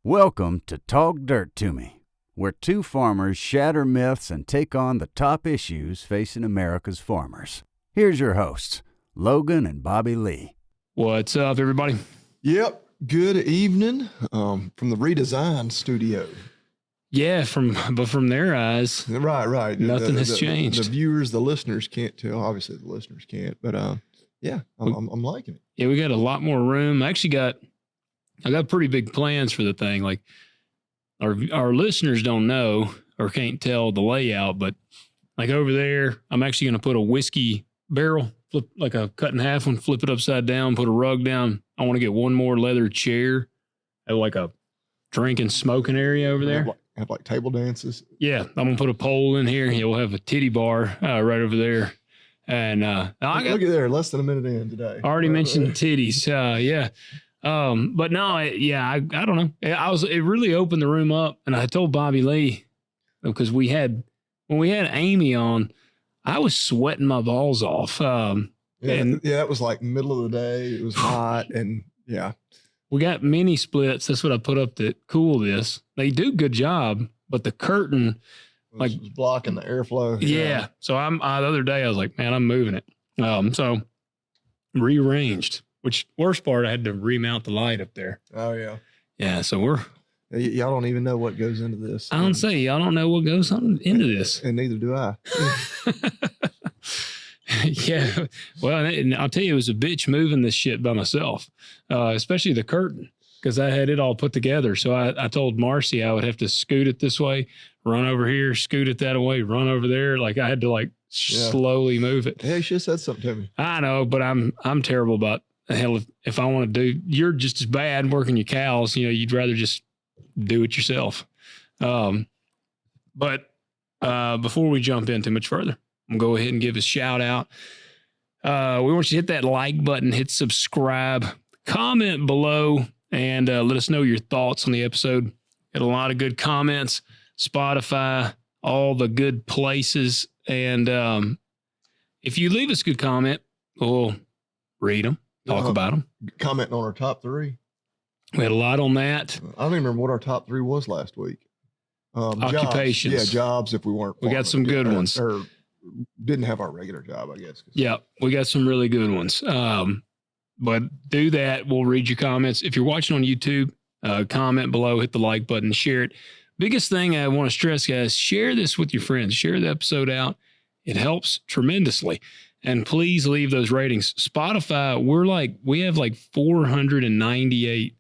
Welcome to Talk Dirt to Me, where two farmers shatter myths and take on the top issues facing America's farmers. Here's your hosts, Logan and Bobby Lee. What's up, everybody? Yep. Good evening from the redesigned studio. Yeah, from their eyes, Right. nothing has changed. The viewers, the listeners can't tell. Obviously, the listeners can't. But I'm liking it. Yeah, we got a lot more room. I got pretty big plans for the thing. Like our listeners don't know or can't tell the layout, but like over there, I'm actually going to put a whiskey barrel, flip like a cut in half one, flip it upside down, put a rug down. I want to get one more leather chair, have like a drinking smoking area over there. Have like table dances. Yeah, I'm gonna put a pole in here. Yeah, we'll have a titty bar right over there. And look at there, less than a minute in today. Already mentioned titties. Yeah. But no, I don't know. It really opened the room up, and I told Bobby Lee because when we had Amy on, I was sweating my balls off. It was like middle of the day. It was hot, and yeah. We got mini splits. That's what I put up to cool this. They do a good job, but the curtain was blocking the airflow. Yeah. So the other day I was like, man, I'm moving it. So rearranged. Which worst part, I had to remount the light up there. Oh yeah. Yeah. So y'all don't even know what goes into this. I don't say y'all don't know what goes into this, and neither do I. Yeah. Well, and I'll tell you, it was a bitch moving this shit by myself, especially the curtain, because I had it all put together. So I told Marcy I would have to scoot it this way, run over here, scoot it that way, run over there. Like I had to slowly move it. Yeah, you should have said something to me. I know, but I'm terrible about hell. If I want to you're just as bad working your cows. You'd rather just do it yourself. But before we jump in too much further, I'm going to go ahead and give a shout out. We want you to hit that like button, hit subscribe, comment below, and let us know your thoughts on the episode. Got a lot of good comments, Spotify, all the good places. And if you leave us a good comment, we'll read them, talk about them. Commenting on our top 3. We had a lot on that. I don't even remember what our top 3 was last week. Occupations. Jobs. Yeah, jobs if we weren't. We got some good ones. Or didn't have our regular job, I guess. Yeah, we got some really good ones. But do that. We'll read your comments. If you're watching on YouTube, comment below, hit the like button, share it. Biggest thing I want to stress, guys, share this with your friends. Share the episode out. It helps tremendously. And please leave those ratings. Spotify, we have 498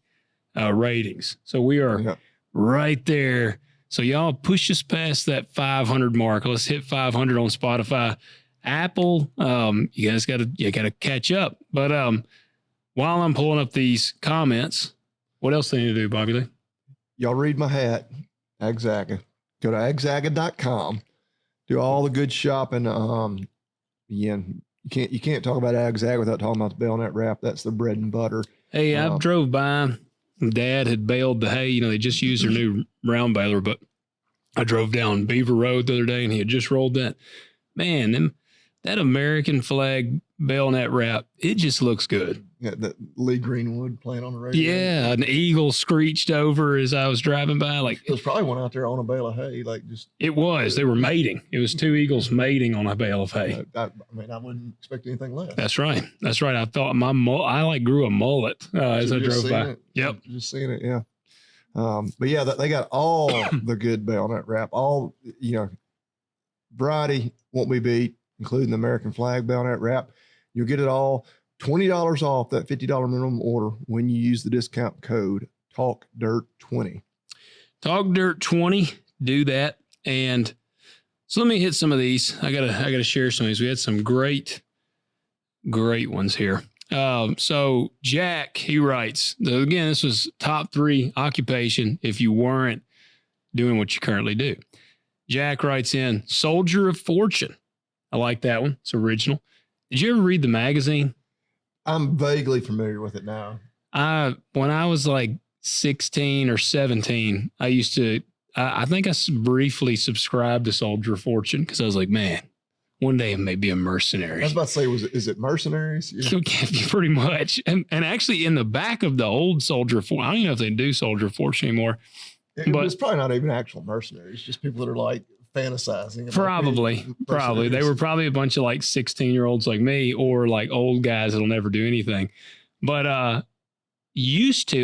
ratings. So we are right there. So y'all push us past that 500 mark. Let's hit 500 on Spotify. Apple, you guys gotta catch up. But while I'm pulling up these comments, what else do I need to do, Bobby Lee? Y'all read my hat, Agzaga. Go to agzaga.com. Do all the good shopping. You can't talk about Agzaga without talking about the bayonet wrap. That's the bread and butter. Hey, I drove by. Dad had baled the hay. They just used their new round baler, but I drove down Beaver Road the other day and he had just rolled that. Man, that American flag bayonet wrap, it just looks good. Yeah, that Lee Greenwood playing on the radio. Yeah, an eagle screeched over as I was driving by. There's probably one out there on a bale of hay. It was. They were mating. It was 2 eagles mating on a bale of hay. I wouldn't expect anything less. That's right. I thought I grew a mullet as I drove by. It? Yep. Just seeing it, yeah. But yeah, they got all the good bayonet wrap. All, variety won't be beat, including the American flag bayonet wrap. You'll get it all. $20 off that $50 minimum order when you use the discount code TALKDIRT20. TALKDIRT20. Do that. And so let me hit some of these. I gotta share some of these. We had some great ones here. So Jack, he writes, again, this was top 3 occupation if you weren't doing what you currently do. Jack writes in, Soldier of Fortune. I like that one. It's original. Did you ever read the magazine? I'm vaguely familiar with it now. When I was 16 or 17, I think I briefly subscribed to Soldier of Fortune because I was like, man, One day I may be a I mercenary. was about to say, is it mercenaries? Yeah. Pretty much. And actually in the back of the old Soldier of Fortune, I don't even know if they do Soldier of Fortune anymore. But It's probably not even actual mercenaries, just people that are like fantasizing. Probably. They were probably a bunch of like 16-year-olds like me, or like old guys that'll never do anything. But I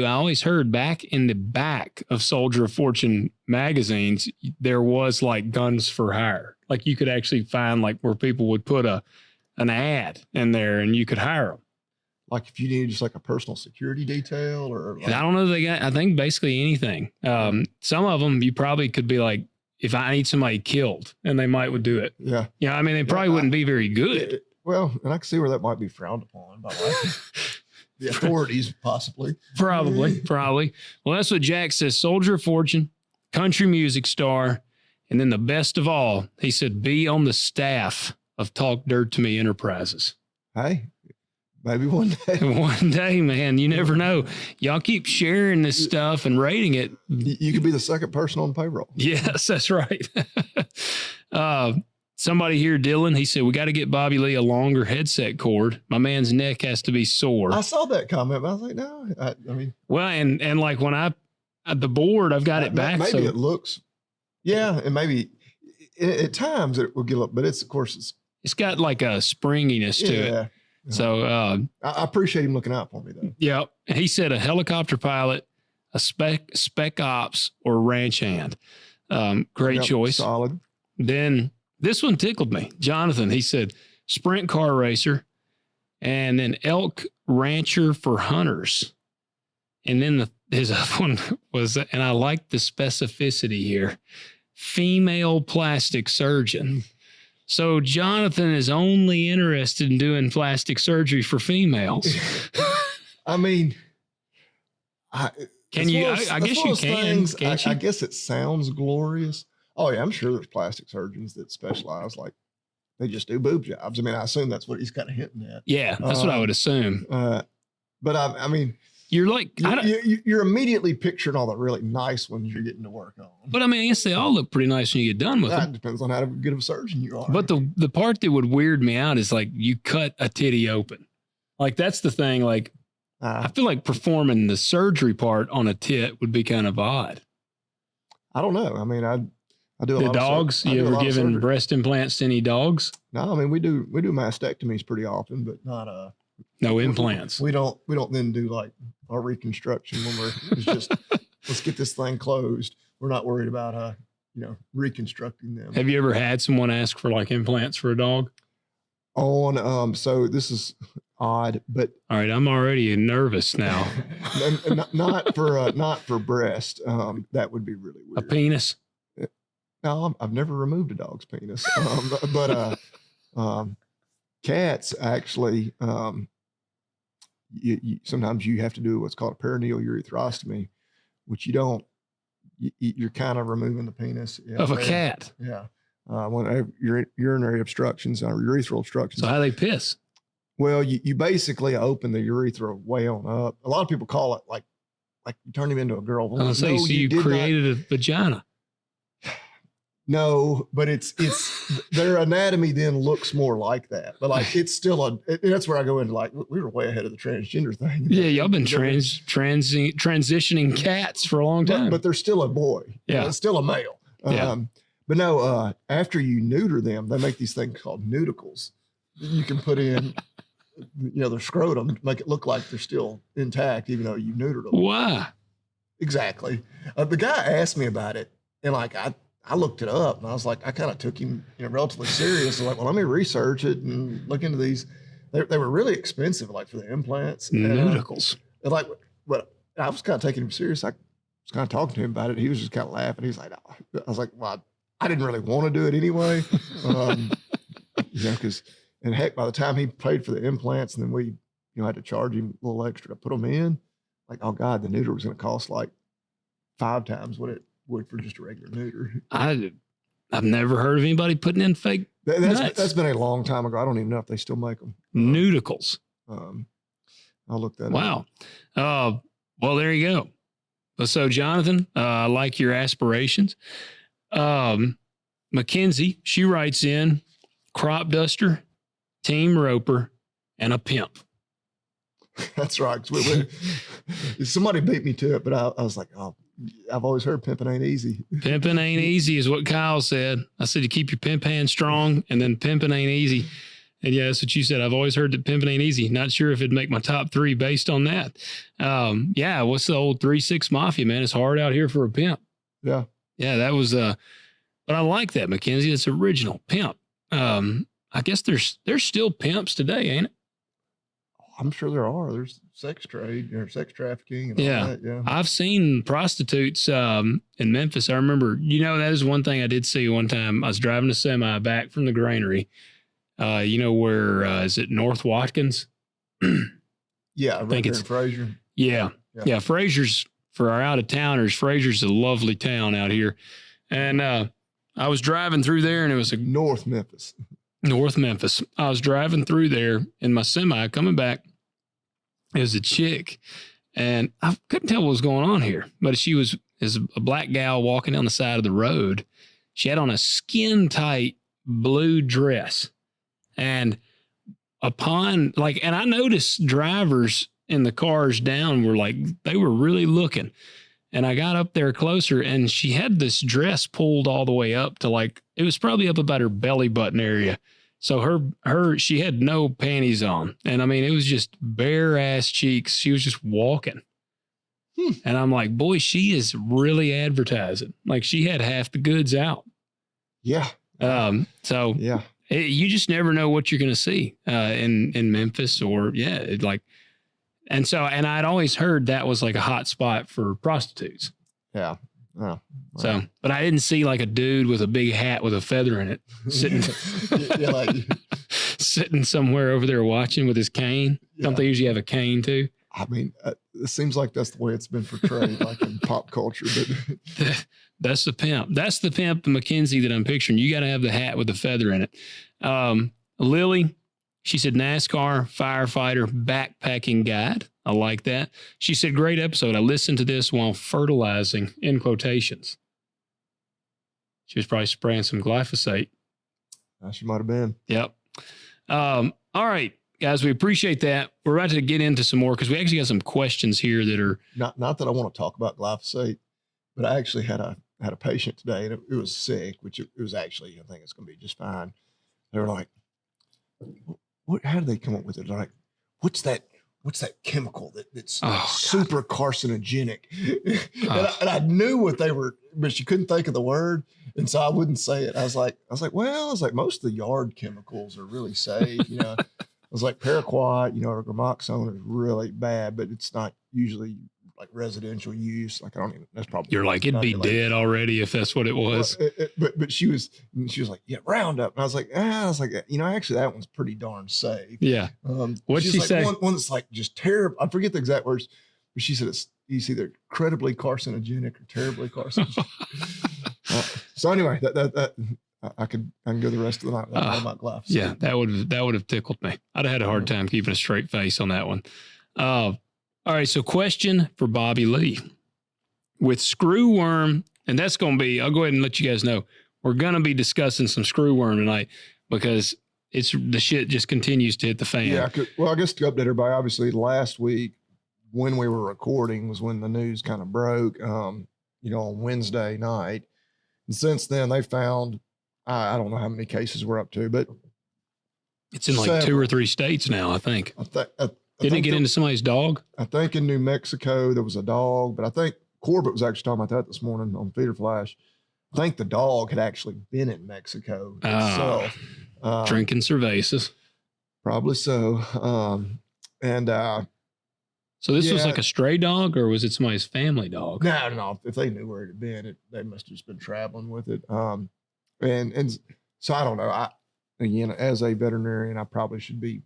always heard back in the back of Soldier of Fortune magazines, there was like guns for hire. Like you could actually find like where people would put an ad in there and you could hire them. Like if you needed just like a personal security detail or like, I don't know. I think basically anything. Some of them you probably could be like, if I need somebody killed, and they would do it. Yeah. Yeah. I mean, they probably wouldn't be very good. Well, and I can see where that might be frowned upon by like the authorities, possibly. Probably. Well, that's what Jack says. Soldier of Fortune, country music star. And then the best of all, he said, be on the staff of Talk Dirt to Me Enterprises. Hey, maybe one day. One day, man, you never know. Y'all keep sharing this stuff and rating it. You could be the second person on the payroll. Yes, that's right. Somebody here, Dylan, he said, we got to get Bobby Lee a longer headset cord. My man's neck has to be sore. I saw that comment, but I was like, no, I mean. Well, and like when at the board, I've got it back. Maybe it looks, yeah, and maybe at times it will get up, but it's got like a springiness to it. Yeah. So I appreciate him looking out for me though. Yeah. He said a helicopter pilot, a spec ops, or ranch hand. Great choice. Solid. Then this one tickled me. Jonathan, he said sprint car racer, and then elk rancher for hunters. And then his other one was, and I like the specificity here, female plastic surgeon. So Jonathan is only interested in doing plastic surgery for females. I mean, I guess you can. I guess it sounds glorious. Oh yeah, I'm sure there's plastic surgeons that specialize, like they just do boob jobs. I mean, I assume that's what he's kind of hinting at. Yeah, that's what I would assume. But I mean, you're like, you're immediately picturing all the really nice ones you're getting to work on. But I mean, I guess they all look pretty nice when you get done with them. That depends on how good of a surgeon you are. But the part that would weird me out is like you cut a titty open. Like that's the thing. Like I feel like performing the surgery part on a tit would be kind of odd. I don't know. I mean, I do a the lot dogs. Of you ever given breast implants to any dogs? No, I mean we do mastectomies pretty often, but not no implants. We don't then do like our reconstruction when it's just let's get this thing closed. We're not worried about reconstructing them. Have you ever had someone ask for like implants for a dog? So this is odd, but all right, I'm already nervous now. not for breast. That would be really weird. A penis? No, I've never removed a dog's penis. But cats actually, sometimes you have to do what's called a perineal urethrostomy, which you don't. You're kind of removing the penis of a cat. Yeah. When urinary obstructions or urethral obstructions. So how they piss? Well, you basically open the urethra way on up. A lot of people call it like you turn him into a girl. Well, so you created a vagina. No, but it's their anatomy then looks more like that. But like it's still that's where I go into like we were way ahead of the transgender thing. Yeah, y'all been transitioning cats for a long time. But they're still a boy. Yeah, it's still a male. Yeah. But no, after you neuter them, they make these things called nudicles. You can put in, their scrotum to make it look like they're still intact, even though you neutered them. Why? Exactly. The guy asked me about it, and like I looked it up, and I was like, I kind of took him, relatively serious. Like, well, let me research it and look into these. They were really expensive, like for the implants. Nudicles. And like, what I was kind of taking him serious. I was kind of talking to him about it. He was just kind of laughing. He's like, oh. I was like, well, I didn't really want to do it anyway. Because, and heck, by the time he paid for the implants, and then we, had to charge him a little extra to put them in, like, oh God, the neuter was going to cost like 5 times what it would for just a regular neuter. I've never heard of anybody putting in fake nuts. That's been a long time ago. I don't even know if they still make them. Nudicles. I'll look that up. Wow. Well, there you go. So Jonathan, I like your aspirations. Mackenzie, she writes in, crop duster, team roper, and a pimp. That's right. Somebody beat me to it, but I was like, oh, I've always heard pimping ain't easy. Pimping ain't easy is what Kyle said. I said you keep your pimp hand strong, and then pimping ain't easy. And yeah, that's what you said. I've always heard that pimping ain't easy. Not sure if it'd make my top 3 based on that. Yeah, what's the old 3-6 Mafia, man? It's hard out here for a pimp. Yeah. Yeah, that was, but I like that, Mackenzie. It's original. Pimp. I guess there's still pimps today, ain't it? I'm sure there are. There's sex trade or sex trafficking. And Yeah. all that. Yeah. I've seen prostitutes in Memphis. I remember, that is one thing I did see one time. I was driving a semi back from the granary. Where is it North Watkins? Yeah, I think it's Fraser. Yeah. Fraser's, for our out of towners, Fraser's a lovely town out here. And I was driving through there, and it was North Memphis. I was driving through there in my semi coming back. It was a chick, and I couldn't tell what was going on here, but she was a black gal walking down the side of the road. She had on a skin tight blue dress. And and I noticed drivers in the cars down were they were really looking. And I got up there closer, and she had this dress pulled all the way up to it was probably up about her belly button area. So she had no panties on. And I mean, it was just bare ass cheeks. She was just walking. And I'm like, boy, she is really advertising. She had half the goods out. Yeah. Yeah. You just never know what you're going to see in Memphis and I'd always heard that was a hot spot for prostitutes. Yeah. Oh, so, but I didn't see a dude with a big hat with a feather in it sitting, sitting somewhere over there watching with his cane. Yeah. Don't they usually have a cane too? I mean, it seems like that's the way it's been portrayed, in pop culture. But that's the pimp. That's the pimp, the Mackenzie that I'm picturing. You got to have the hat with the feather in it. Lily, she said NASCAR firefighter backpacking guide. I like that. She said, great episode. I listened to this while fertilizing, in quotations. She was probably spraying some glyphosate. She might have been. Yep. All right. Guys, we appreciate that. We're about to get into some more because we actually got some questions here that are not that I want to talk about glyphosate, but I actually had a patient today, and it was sick, which it was actually, I think it's going to be just fine. They were like, how did they come up with it? They're like, what's that chemical that's super carcinogenic? And I knew what they were, but she couldn't think of the word. And so I wouldn't say it. I was like, most of the yard chemicals are really safe, I was like, paraquat, or gramoxone is really bad, but it's not usually residential use. That's probably. You're like, it'd be dead already if that's what it was. Well, but she was like, yeah, Roundup. And I was like, actually that one's pretty darn safe. Yeah. What'd she say? One that's just terrible. I forget the exact words, but she said it's either incredibly carcinogenic or terribly carcinogenic. So anyway, that I can go the rest of the night without about glyphosate. Yeah, that would have tickled me. I'd have had a hard time keeping a straight face on that one. All right, so question for Bobby Lee. With screwworm, and that's going to be, I'll go ahead and let you guys know, we're going to be discussing some screwworm tonight because the shit just continues to hit the fan. Yeah, I guess to update everybody, obviously last week when we were recording was when the news kind of broke, on Wednesday night. And since then, they found, I don't know how many cases we're up to, but it's in 2 or 3 states now, I think. Didn't it get into somebody's dog? I think in New Mexico there was a dog, but I think Corbett was actually talking about that this morning on Feeder Flash. I think the dog had actually been in Mexico itself. Drinking cervezas. Probably so. So this was a stray dog, or was it somebody's family dog? No. If they knew where it had been, they must have just been traveling with it. And so I don't know. Again, as a veterinarian, I probably should be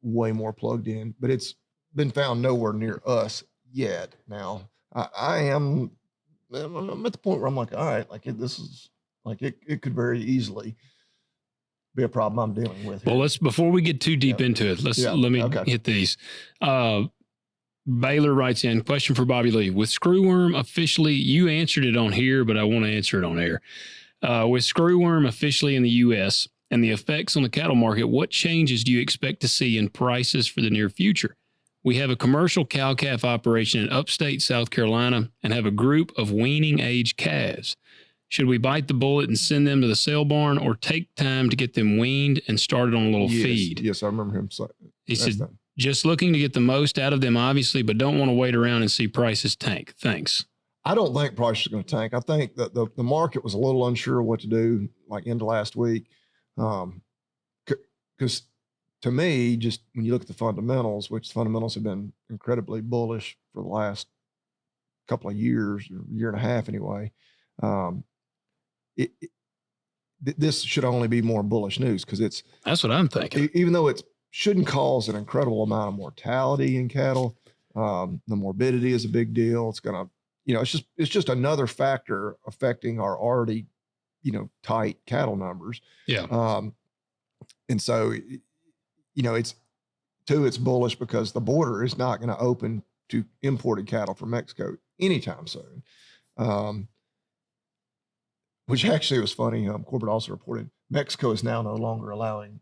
way more plugged in, but it's been found nowhere near us yet. Now I'm at the point where I'm like, all right, this is it could very easily be a problem I'm dealing with here. Well, before we get too deep into it, let me hit these. Baylor writes in, question for Bobby Lee. With screwworm officially, you answered it on here, but I want to answer it on air. With screwworm officially in the U.S., and the effects on the cattle market, what changes do you expect to see in prices for the near future? We have a commercial cow-calf operation in upstate South Carolina and have a group of weaning age calves. Should we bite the bullet and send them to the sale barn or take time to get them weaned and started on a little feed? Yes, I remember him saying. He said, just looking to get the most out of them, obviously, but don't want to wait around and see prices tank. Thanks. I don't think prices are going to tank. I think that the market was a little unsure what to do, like into last week. Because to me, just when you look at the fundamentals, which the fundamentals have been incredibly bullish for the last couple of years, or year and a half anyway, this should only be more bullish news because that's what I'm thinking. Even though it shouldn't cause an incredible amount of mortality in cattle, the morbidity is a big deal. It's gonna, it's just another factor affecting our already, tight cattle numbers. Yeah. And so, it's bullish because the border is not going to open to imported cattle from Mexico anytime soon. Which actually was funny. Corporate also reported Mexico is now no longer allowing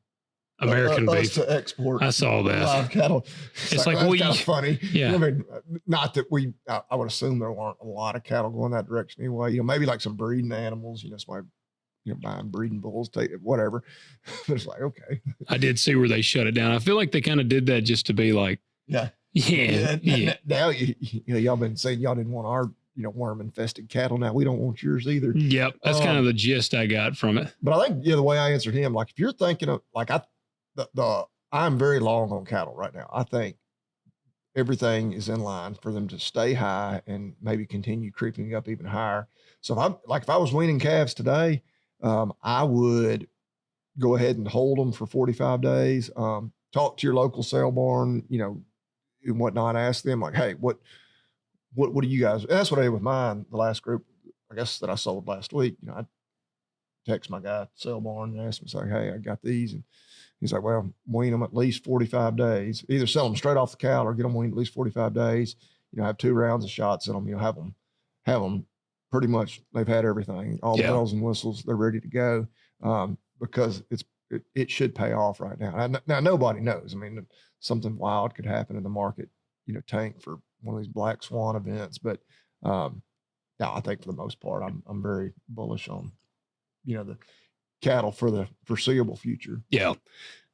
American beef to export. I saw that live cattle. It's like that's kind of funny. Yeah. I mean, not that I would assume there weren't a lot of cattle going that direction anyway. Maybe like some breeding animals. Somebody buying breeding bulls, take it, whatever. But it's like, okay. I did see where they shut it down. I feel like they kind of did that just to be like, yeah. Now y'all been saying y'all didn't want our worm infested cattle. Now we don't want yours either. Yep. That's kind of the gist I got from it. But I think, the way I answered him, like if you're thinking of like, I'm very long on cattle right now. I think everything is in line for them to stay high and maybe continue creeping up even higher. So if I was weaning calves today, I would go ahead and hold them for 45 days. Talk to your local sale barn, and whatnot. Ask them like, hey, what do you guys? And that's what I did with mine. The last group, I guess, that I sold last week. I text my guy at the sale barn and asked him, say, hey, I got these, and he's like, well, wean them at least 45 days. Either sell them straight off the cow or get them weaned at least 45 days. Have 2 rounds of shots in them. Have them pretty much. They've had everything, all the bells and whistles. They're ready to go because it should pay off right now. Now nobody knows. I mean, something wild could happen in the market. Tank for one of these black swan events, but I think for the most part, I'm very bullish on the cattle for the foreseeable future. Yeah,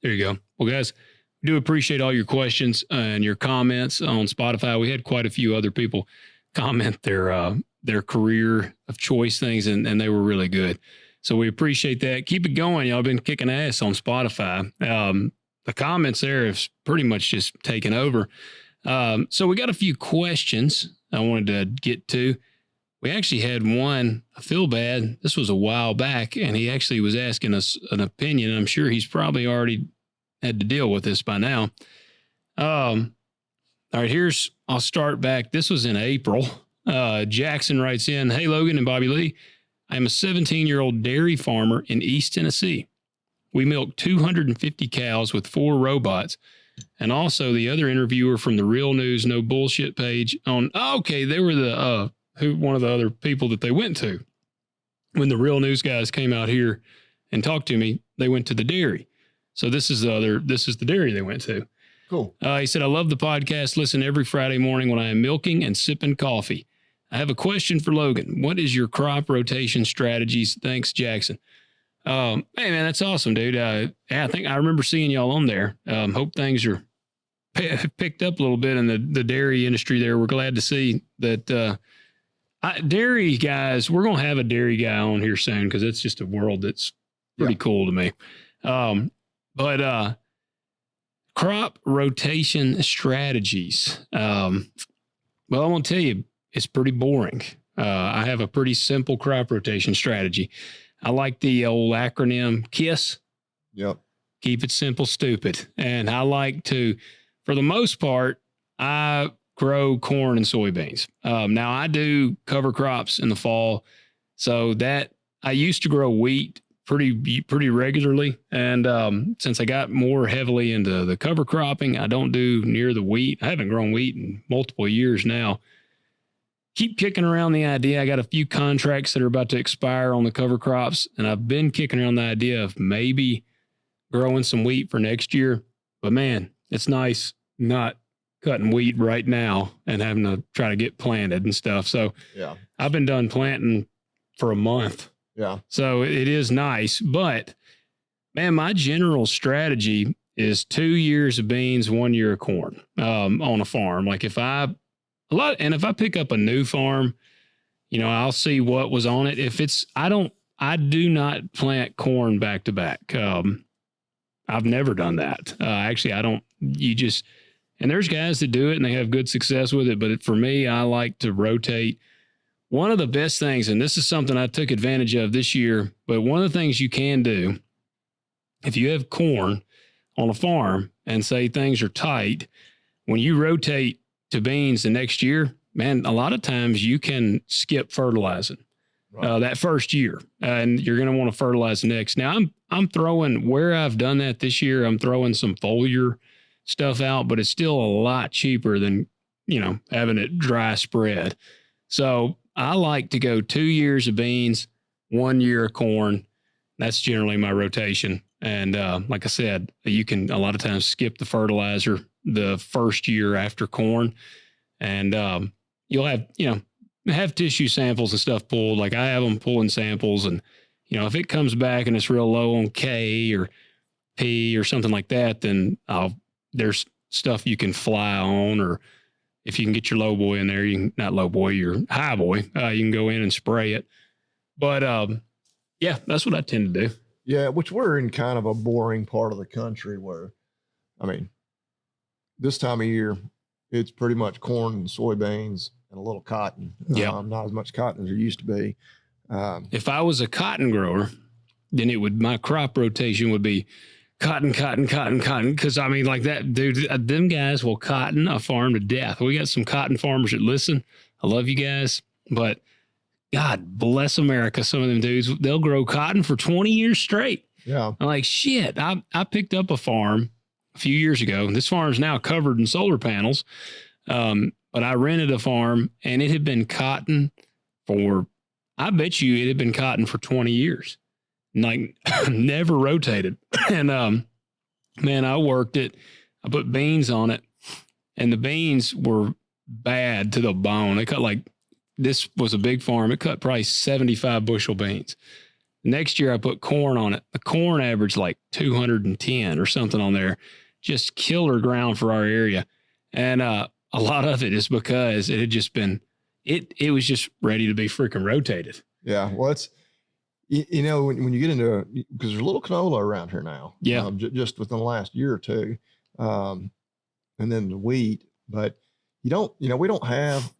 there you go. Well, guys, we do appreciate all your questions and your comments on Spotify. We had quite a few other people comment their career of choice things, and they were really good. So we appreciate that. Keep it going. Y'all been kicking ass on Spotify. The comments there have pretty much just taken over. So we got a few questions I wanted to get to. We actually had one, I feel bad. This was a while back, and he actually was asking us an opinion. I'm sure he's probably already had to deal with this by now. All right, I'll start back. This was in April. Jackson writes in, hey, Logan and Bobby Lee, I'm a 17-year-old dairy farmer in East Tennessee. We milk 250 cows with 4 robots. And also the other interviewer from the Real News No Bullshit page on, they were one of the other people that they went to. When the Real News guys came out here and talked to me, they went to the dairy. So this is the dairy they went to. Cool. He said, I love the podcast. Listen every Friday morning when I am milking and sipping coffee. I have a question for Logan. What is your crop rotation strategies? Thanks, Jackson. Hey man, that's awesome, dude. I think I remember seeing y'all on there. Hope things are picked up a little bit in the dairy industry there. We're glad to see that, dairy guys, we're going to have a dairy guy on here soon because it's just a world that's pretty cool to me. But crop rotation strategies. Well, I want to tell you, it's pretty boring. I have a pretty simple crop rotation strategy. I like the old acronym KISS. Yep. Keep it simple, stupid. And I like to, for the most part, I grow corn and soybeans. Now I do cover crops in the fall. So that I used to grow wheat pretty regularly. And since I got more heavily into the cover cropping, I don't do near the wheat. I haven't grown wheat in multiple years now. keep kicking around the idea. I got a few contracts that are about to expire on the cover crops, and I've been kicking around the idea of maybe growing some wheat for next year. But man, it's nice not cutting wheat right now and having to try to get planted and stuff. So Yeah. I've been done planting for a month. Yeah. So it is nice, but man, my general strategy is 2 years of beans, 1 year of corn, on a farm. Like if I pick up a new farm, you know, I'll see what was on it. If it's, I do not plant corn back to back. I've never done that. Actually, I don't, and there's guys that do it and they have good success with it. But for me, I like to rotate. One of the best things, and this is something I took advantage of this year, but one of the things you can do, if you have corn on a farm and say things are tight, when you rotate to beans the next year, man, a lot of times you can skip fertilizing that first year, and you're going to want to fertilize next. Now I'm throwing, where I've done that this year, I'm throwing some foliar stuff out, but it's still a lot cheaper than, you know, having it dry spread. So I like to go 2 years of beans, 1 year of corn. That's generally my rotation. And like I said, you can a lot of times skip the fertilizer the first year after corn, and you'll have, you know, have tissue samples and stuff pulled. Like I have them pulling samples, and, you know, if it comes back and it's real low on K or P or something like that, then there's stuff you can fly on, or if you can get your low boy in there, you can, not low boy, your high boy, you can go in and spray it. But yeah, that's what I tend to do. Yeah, which we're in kind of a boring part of the country where, I mean, this time of year, it's pretty much corn and soybeans and a little cotton. Yeah. Not as much cotton as there used to be. If I was a cotton grower, then my crop rotation would be cotton. Cause I mean, like that, dude, them guys will cotton a farm to death. We got some cotton farmers that listen. I love you guys, but God bless America. Some of them dudes, they'll grow cotton for 20 years straight. Yeah. I'm like, shit, I picked up a farm a few years ago. This farm is now covered in solar panels. But I rented a farm and it had been cotton for, I bet you it had been cotton for 20 years. Like never rotated. And, man, I worked it. I put beans on it, and the beans were bad to the bone. They cut this was a big farm. It cut probably 75 bushel beans. Next year I put corn on it. The corn averaged like 210 or something on there. Just killer ground for our area. And, a lot of it is because it had just been, it was just ready to be freaking rotated. Yeah. Well, it's, you know, when you get into, because there's a little canola around here now. Yeah. Just within the last year or two. And then the wheat, but we don't have,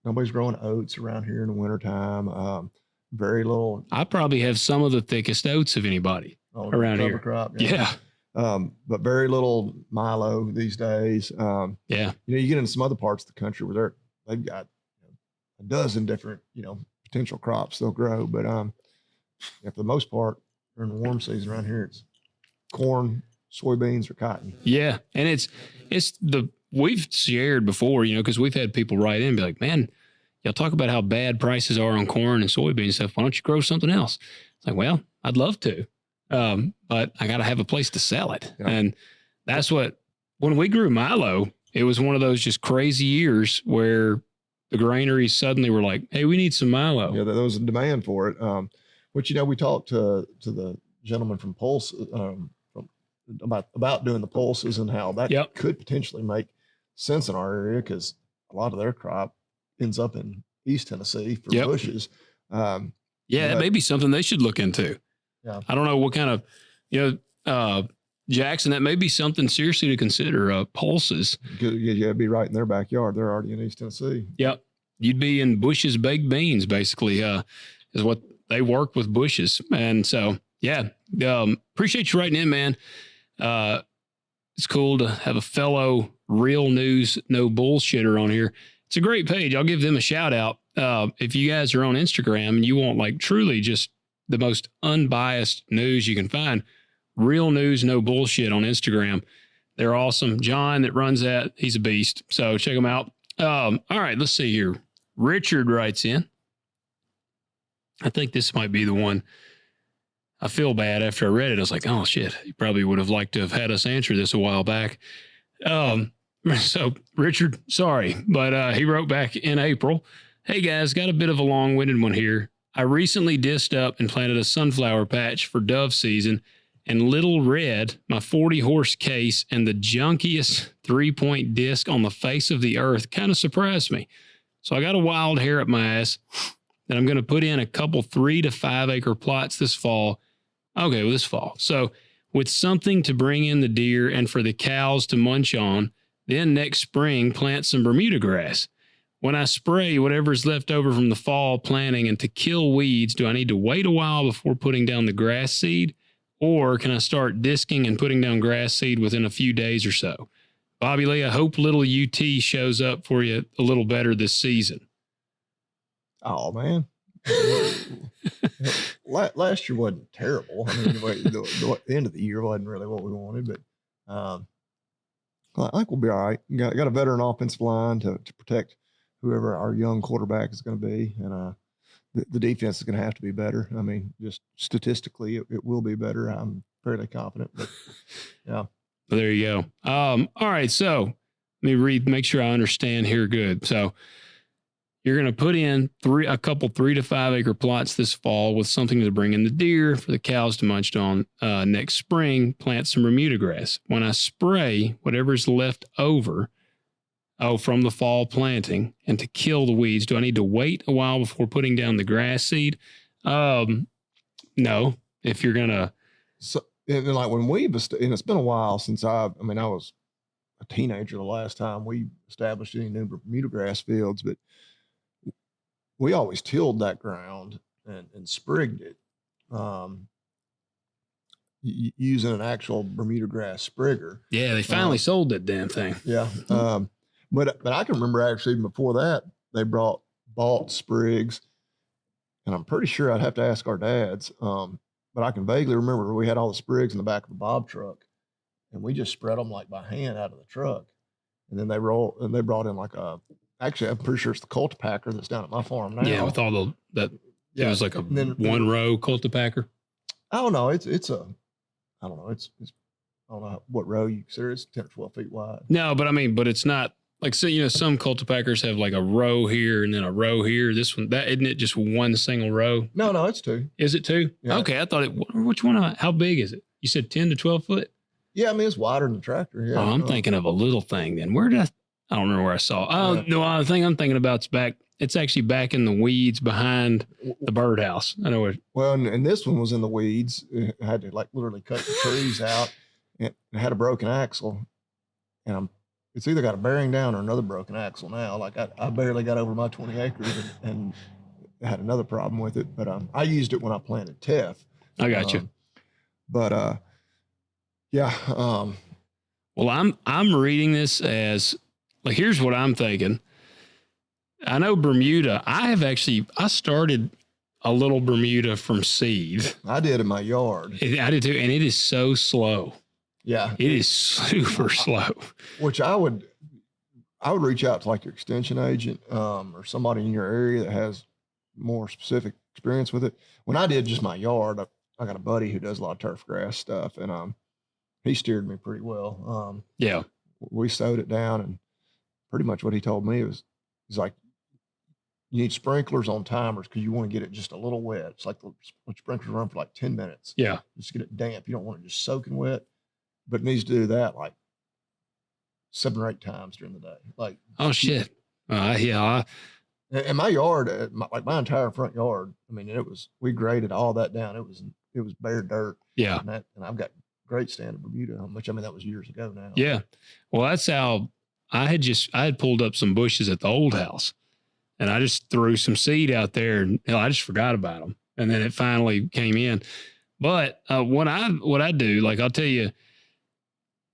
nobody's growing oats around here in the wintertime. Very little. I probably have some of the thickest oats of anybody around here. Crop, yeah. But very little milo these days. Yeah. You get into some other parts of the country where they've got a dozen different, potential crops they'll grow. But for the most part, during the warm season around here, it's corn, soybeans, or cotton. Yeah. And we've shared before, because we've had people write in and be like, man, y'all talk about how bad prices are on corn and soybean stuff. Why don't you grow something else? It's like, well, I'd love to. But I got to have a place to sell it. Yeah. And that's when we grew milo, it was one of those just crazy years where the granaries suddenly were like, hey, we need some milo. Yeah, there was a demand for it. Which, we talked to the gentleman from Pulse about doing the pulses and how that could potentially make sense in our area, because a lot of their crop ends up in East Tennessee for bushes. It may be something they should look into. Yeah. I don't know what kind of, Jackson, that may be something seriously to consider, pulses. Yeah, it'd be right in their backyard. They're already in East Tennessee. Yep. You'd be in Bush's baked beans, basically, is what they work with bushes. And so, appreciate you writing in, man. It's cool to have a fellow real news, no bullshitter on here. It's a great page. I'll give them a shout out. If you guys are on Instagram and you want truly just the most unbiased news you can find, real news, no bullshit on Instagram. They're awesome. John that runs that, he's a beast. So check him out. All right, let's see here. Richard writes in. I think this might be the one. I feel bad after I read it. I was like, oh, shit. He probably would have liked to have had us answer this a while back. So, Richard, sorry, but he wrote back in April. Hey, guys, got a bit of a long-winded one here. I recently disced up and planted a sunflower patch for dove season, and Little Red, my 40-horse case, and the junkiest 3-point disc on the face of the earth kind of surprised me. So I got a wild hair up my ass that I'm going to put in a couple 3 to 5 acre plots this fall. Okay, well, this fall. So with something to bring in the deer and for the cows to munch on, then next spring plant some Bermuda grass. When I spray whatever's left over from the fall planting and to kill weeds, do I need to wait a while before putting down the grass seed? Or can I start disking and putting down grass seed within a few days or so? Bobby Lee, I hope little UT shows up for you a little better this season. Oh, man. Last year wasn't terrible. I mean, the end of the year wasn't really what we wanted, but I think we'll be all right. Got a veteran offensive line to protect whoever our young quarterback is going to be, and the defense is going to have to be better. I mean, just statistically, it will be better. I'm fairly confident. But yeah. Well, there you go. All right. So let me make sure I understand here good. So you're going to put in a couple 3 to 5 acre plots this fall with something to bring in the deer for the cows to munch on. Next spring, plant some Bermuda grass. When I spray whatever's left over, from the fall planting and to kill the weeds, do I need to wait a while before putting down the grass seed? No. If you're gonna, so and like when and it's been a while since I was a teenager the last time we established any new Bermuda grass fields, but we always tilled that ground and sprigged it, using an actual Bermuda grass sprigger. Yeah, they finally sold that damn thing. Yeah. But I can remember actually even before that, they bought sprigs, and I'm pretty sure I'd have to ask our dads. But I can vaguely remember we had all the sprigs in the back of a bob truck, and we just spread them like by hand out of the truck. And then they brought in like actually, I'm pretty sure it's the cultipacker that's down at my farm now. Yeah, with all it was like a one row cultipacker. I don't know. It's I don't know what row you consider. It's 10 or 12 feet wide. No, but it's not. Like, so, some cultipackers have like a row here and then a row here. This one, isn't it just one single row? No, it's 2. Is it 2? Yeah. Okay, I thought which one, how big is it? You said 10 to 12 foot? Yeah, I mean, it's wider than the tractor. Yeah. Oh, I'm thinking of a little thing then. I don't remember where I saw. Oh, no, the thing I'm thinking about is it's actually back in the weeds behind the birdhouse. I know it. Well, and this one was in the weeds. It had to like literally cut the trees out, and it had a broken axle, and it's either got a bearing down or another broken axle now. Like I barely got over my 20 acres and had another problem with it. But I used it when I planted teff. I got you. But yeah. Well, I'm reading this as like, here's what I'm thinking. I know Bermuda. I started a little Bermuda from seed. I did in my yard. I did too, and it is so slow. Yeah, it is super slow. Which I would reach out to like your extension agent or somebody in your area that has more specific experience with it. When I did just my yard, I got a buddy who does a lot of turf grass stuff, and he steered me pretty well. Yeah, we sowed it down, and pretty much what he told me was, he's like, you need sprinklers on timers because you want to get it just a little wet. It's like the sprinklers run for like 10 minutes. Yeah, just get it damp. You don't want it just soaking wet. But it needs to do that like 7 or 8 times during the day. Like, oh shit, yeah. And my yard, my entire front yard, I mean, we graded all that down. It was bare dirt. Yeah, and I've got great standard Bermuda, which that was years ago now. Yeah, well, that's how I had pulled up some bushes at the old house, and I just threw some seed out there, and I just forgot about them, and then it finally came in. But what I do, like, I'll tell you.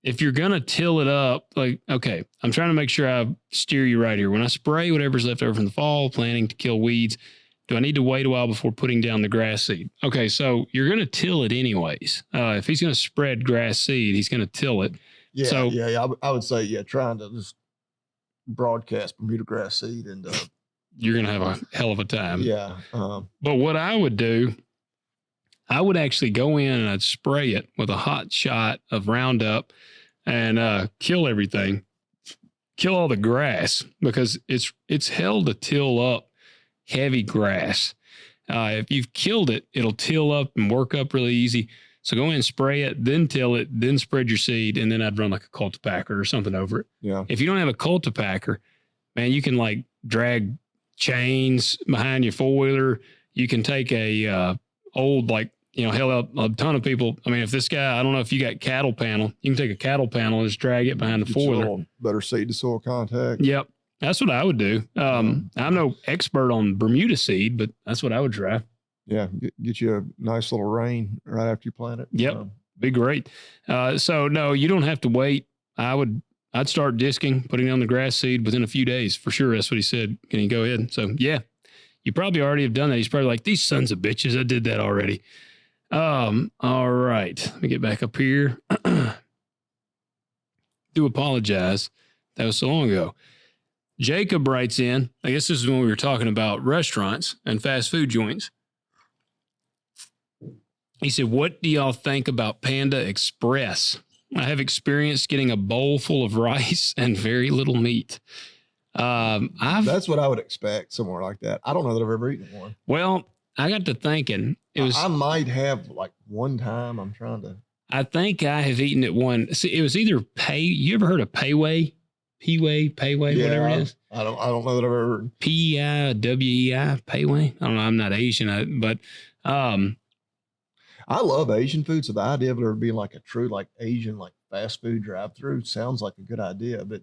If you're going to till it up, like, okay, I'm trying to make sure I steer you right here. When I spray whatever's left over from the fall, planting to kill weeds, do I need to wait a while before putting down the grass seed? Okay, so you're going to till it anyways. If he's going to spread grass seed, he's going to till it. Yeah, I would say, trying to just broadcast Bermuda grass seed into you're going to have a hell of a time. Yeah. But what I would do, I would actually go in and I'd spray it with a hot shot of Roundup and kill everything, kill all the grass, because it's hell to till up heavy grass. If you've killed it, it'll till up and work up really easy. So go in and spray it, then till it, then spread your seed, and then I'd run like a cultipacker or something over it. Yeah. If you don't have a cultipacker, man, you can like drag chains behind your four-wheeler. You can take a old, like, hell, a ton of people. I mean, if this guy, I don't know if you got cattle panel, you can take a cattle panel and just drag it behind the four-wheeler. Better seed to soil contact. Yep. That's what I would do. I'm no expert on Bermuda seed, but that's what I would try. Yeah. Get you a nice little rain right after you plant it. Yep. Be great. So no, you don't have to wait. I'd start disking, putting on the grass seed within a few days for sure. That's what he said. Can you go ahead? So yeah, you probably already have done that. He's probably like, these sons of bitches, I did that already. All right. Let me get back up here. Do apologize. That was so long ago. Jacob writes in, I guess this is when we were talking about restaurants and fast food joints. He said, what do y'all think about Panda Express? I have experienced getting a bowl full of rice and very little meat. That's what I would expect somewhere like that. I don't know that I've ever eaten one. Well, I got to thinking. I might have like one time. I'm trying to. I think I have eaten it one. See, it was either You ever heard of Payway? Payway, whatever it is. I don't know that I've ever. P-I-W-E-I, Payway. I don't know. I'm not Asian, but I love Asian food, so the idea of it being like a true like Asian like fast food drive-through sounds like a good idea. But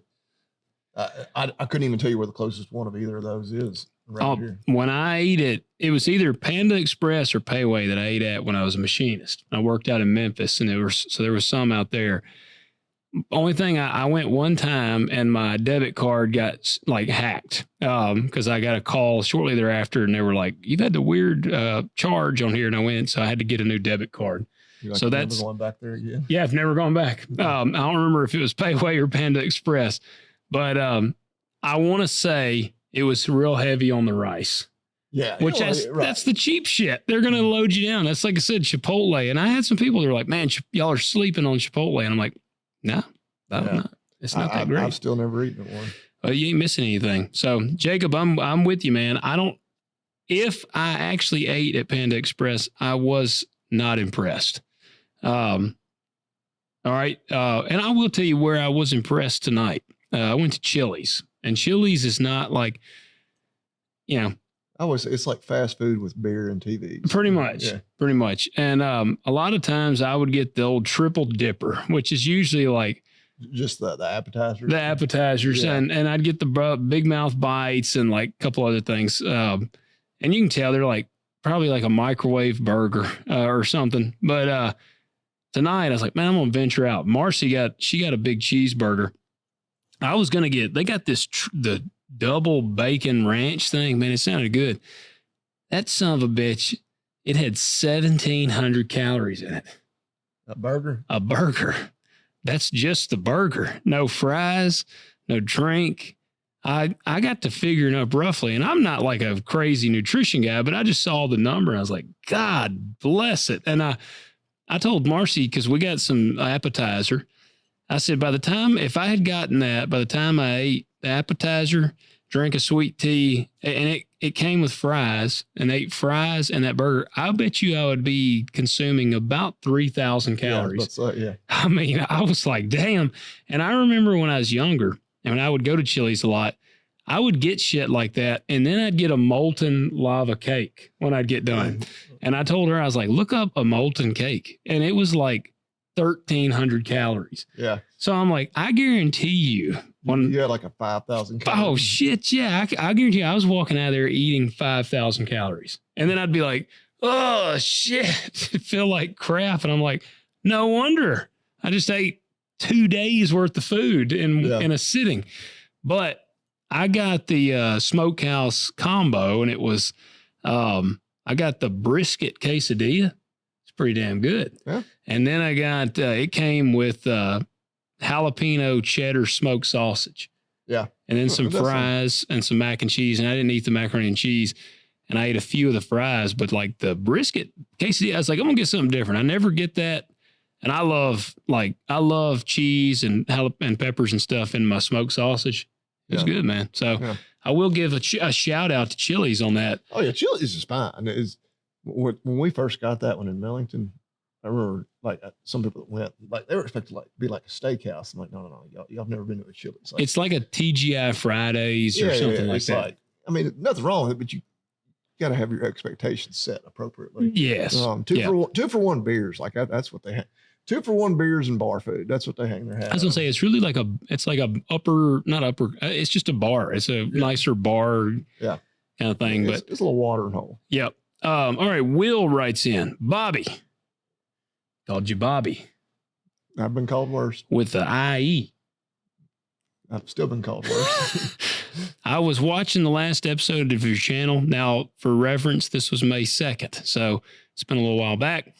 I couldn't even tell you where the closest one of either of those is around here. When I ate it, it was either Panda Express or Payway that I ate at when I was a machinist. I worked out in Memphis, and there was some out there. Only thing, I went one time and my debit card got like hacked because I got a call shortly thereafter, and they were like, "You've had the weird charge on here," and I went, so I had to get a new debit card. So that's going back there again. Yeah, I've never gone back. I don't remember if it was Payway or Panda Express, but I want to say it was real heavy on the rice. Yeah, which that's the cheap shit. They're gonna load you down. That's like I said, Chipotle, and I had some people that were like, "Man, y'all are sleeping on Chipotle," and I'm like, no, not. It's not that great. I've still never eaten one. Well, you ain't missing anything. So, Jacob, I'm with you, man. If I actually ate at Panda Express, I was not impressed. All right. And I will tell you where I was impressed tonight. I went to Chili's, and Chili's is not like, it's like fast food with beer and TV. Pretty much. And a lot of times I would get the old triple dipper, which is usually like just the appetizers. The appetizers, yeah. and I'd get the big mouth bites and like a couple other things. And you can tell they're like probably like a microwave burger or something. But tonight I was like, man, I'm gonna venture out. Marcy got a big cheeseburger. I was gonna they got this the double bacon ranch thing, man, it sounded good. That son of a bitch, it had 1,700 calories in it. A burger? A burger. That's just the burger. No fries, no drink. I got to figuring up roughly, and I'm not like a crazy nutrition guy, but I just saw the number and I was like, God bless it. And I told Marcy, because we got some appetizer, I said, if I had gotten that, by the time I ate the appetizer, drank a sweet tea, and it came with fries, and ate fries and that burger, I bet you I would be consuming about 3,000 calories. Yeah. I mean, I was like, damn. And I remember when I was younger, and when I would go to Chili's a lot, I would get shit like that, and then I'd get a molten lava cake when I'd get done. And I told her, I was like, look up a molten cake. And it was like 1,300 calories. Yeah. So I'm like, I guarantee you. You had like a 5,000 calories. Oh, shit. Yeah. I guarantee you I was walking out of there eating 5,000 calories. And then I'd be like, oh, shit. I feel like crap. And I'm like, no wonder. I just ate 2 days worth of food in a sitting. But I got the smokehouse combo, and it was, I got the brisket quesadilla. It's pretty damn good. Yeah. And then I got, it came with jalapeno cheddar smoked sausage. Yeah. And then some That's fries and some mac and cheese. And I didn't eat the macaroni and cheese. And I ate a few of the fries, but like the brisket quesadilla, I was like, I'm gonna get something different. I never get that. And I love cheese and and peppers and stuff in my smoked sausage. It's good, man. So I will give a shout out to Chili's on that. Oh yeah, Chili's is fine. When we first got that one in Millington, I remember like some people that went, like they were expected to like be like a steakhouse. I'm like, no, y'all have never been to a Chili's. Like, it's like a TGI Fridays or something like that. Like, I mean, nothing wrong with it, but you got to have your expectations set appropriately. Yes. Two for one beers, like that's what they have. 2 for 1 beers and bar food. That's what they hang their hat. I was gonna say it's really like it's it's just a bar. It's a nicer bar, kind of thing. But it's a little watering hole. Yep. All right. Will writes in, Bobby. Called you Bobby. I've been called worse. With the IE. I've still been called worse. I was watching the last episode of your channel. Now, for reference, this was May 2nd, so it's been a little while back.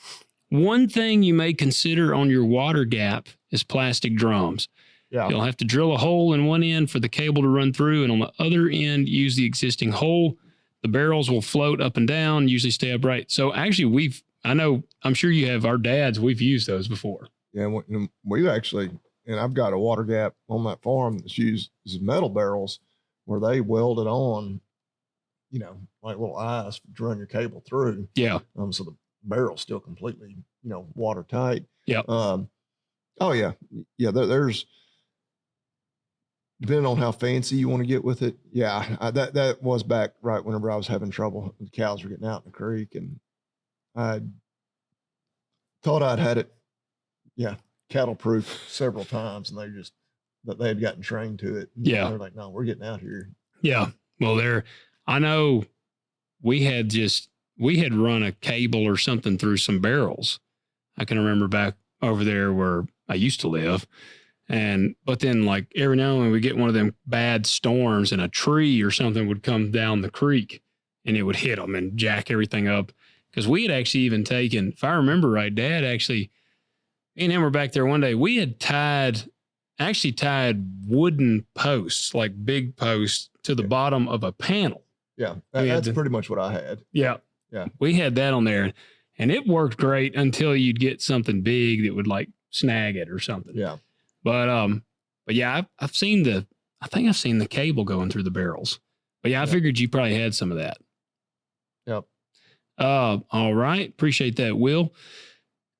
One thing you may consider on your water gap is plastic drums. Yeah. You'll have to drill a hole in one end for the cable to run through, and on the other end, use the existing hole. The barrels will float up and down, usually stay upright. So actually, I'm sure you have our dads, we've used those before. Yeah, we actually, and I've got a water gap on that farm that's used metal barrels where they weld it on, like little eyes to run your cable through. Yeah. So the barrel's still completely, watertight. Yeah. Oh yeah. Yeah. There's, depending on how fancy you want to get with it. Yeah. That was back right whenever I was having trouble. The cows were getting out in the creek, and I thought I'd had it. Yeah. Cattle proof several times, and they had gotten trained to it. Yeah. They're like, no, we're getting out here. Yeah. Well, I know we had run a cable or something through some barrels. I can remember back over there where I used to live. But then like every now and then we get one of them bad storms and a tree or something would come down the creek and it would hit them and jack everything up. Cause we had actually even taken, if I remember right, Dad actually, me and him were back there one day. We had tied wooden posts, like big posts, to the bottom of a panel. Yeah. That's pretty much what I had. Yeah. Yeah. We had that on there, and it worked great until you'd get something big that would like snag it or something. Yeah. But yeah, I think I've seen the cable going through the barrels. But yeah, I figured you probably had some of that. Yep. All right. Appreciate that, Will.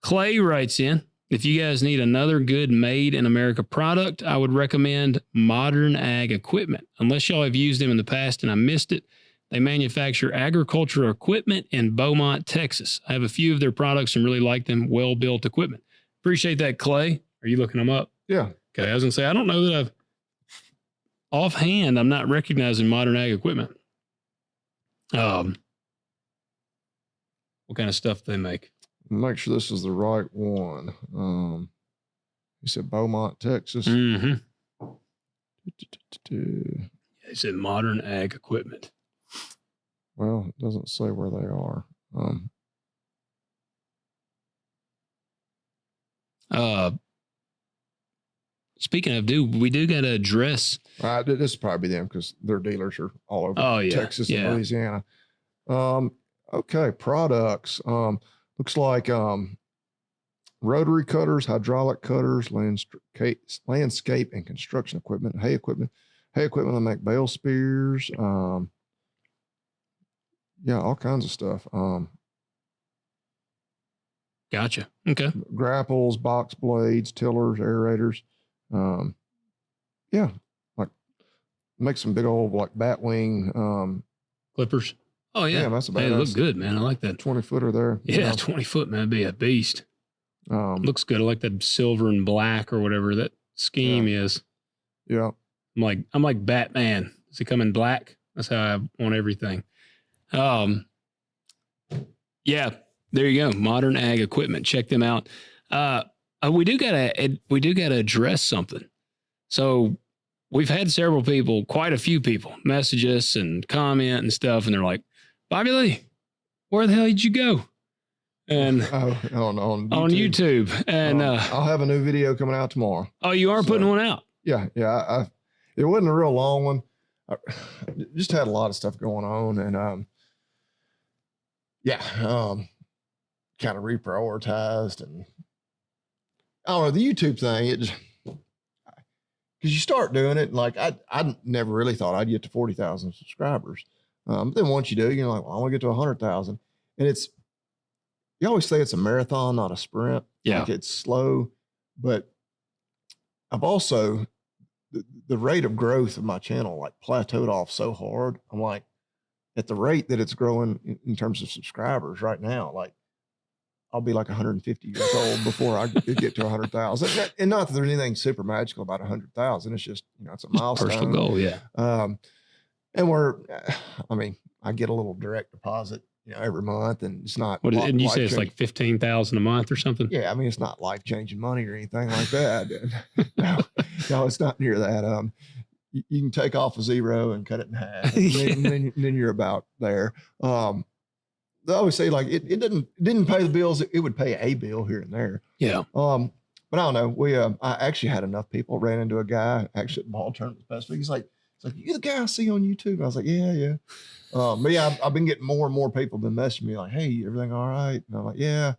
Clay writes in, if you guys need another good made in America product, I would recommend Modern Ag Equipment. Unless y'all have used them in the past and I missed it, they manufacture agricultural equipment in Beaumont, Texas. I have a few of their products and really like them. Well-built equipment. Appreciate that, Clay. Are you looking them up? Yeah. Okay. I was going to say, I don't know that offhand, I'm not recognizing Modern Ag Equipment. What kind of stuff do they make? Make sure this is the right one. You said Beaumont, Texas. Mm-hmm. It said Modern Ag Equipment. Well, it doesn't say where they are. Speaking of, we do got to address. This is probably them because their dealers are all over Texas and Louisiana. Okay, products. Looks like rotary cutters, hydraulic cutters, landscape and construction equipment, hay equipment that make bale spears. Yeah, all kinds of stuff. Gotcha. Okay. Grapples, box blades, tillers, aerators. Yeah, like make some big old like bat wing clippers. Oh yeah, that's about. Hey, they look good, man. I like that 20-footer there. Yeah, 20-foot, man, be a beast. Looks good. I like that silver and black or whatever that scheme is. Yeah, I'm like Batman. Does it come in black? That's how I want everything. Yeah, there you go. Modern Ag Equipment. Check them out. We do gotta address something. So we've had quite a few people message us and comment and stuff, and they're like, Bobby Lee, where the hell did you go? And on YouTube. And I'll have a new video coming out tomorrow. Oh, you are putting one out? Yeah. it wasn't a real long one. I just had a lot of stuff going on, and kind of reprioritized, and I don't know, the YouTube thing, it just, because you start doing it, like I never really thought I'd get to 40,000 subscribers. But then once you do, you're like, well, I want to get to 100,000. And you always say it's a marathon, not a sprint. Yeah. Like it's slow, but I've also, the rate of growth of my channel like plateaued off so hard. I'm like, at the rate that it's growing in terms of subscribers right now, like I'll be like 150 years old before I get to 100,000. And not that there's anything super magical about 100,000. It's just, it's a milestone. Personal goal. Yeah. And I get a little direct deposit, every month, and it's not. And you say it's like 15,000 a month or something? Yeah. It's not life-changing money or anything like that. No, it's not near that. You can take off a zero and cut it in half, and then you're about there. They always say like it didn't pay the bills. It would pay a bill here and there. Yeah. But I don't know. I actually had enough people. Ran into a guy actually at the ball tournament this past week. He's like, "You the guy I see on YouTube?" And I was like, "Yeah." But yeah, I've been getting more and more people been messaging me like, "Hey, everything all right?" And I'm like, "Yeah."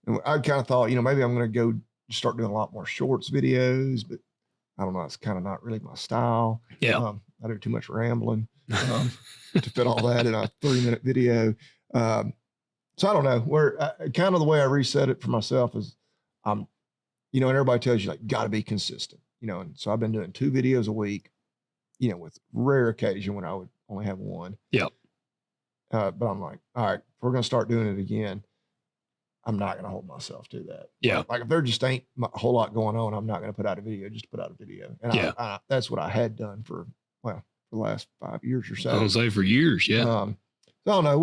And I kind of thought, maybe I'm going to go start doing a lot more shorts videos, but I don't know. It's kind of not really my style. Yeah. I do too much rambling to fit all that in a 3-minute video. So I don't know where kind of the way I reset it for myself is, and everybody tells you like, got to be consistent, and so I've been doing 2 videos a week, with rare occasion when I would only have 1. Yep. But I'm like, all right, if we're going to start doing it again, I'm not going to hold myself to that. Yeah. Like if there just ain't a whole lot going on, I'm not going to put out a video just to put out a video. And yeah. That's what I had done for the last 5 years or so. I was say for years. Yeah. So I don't know.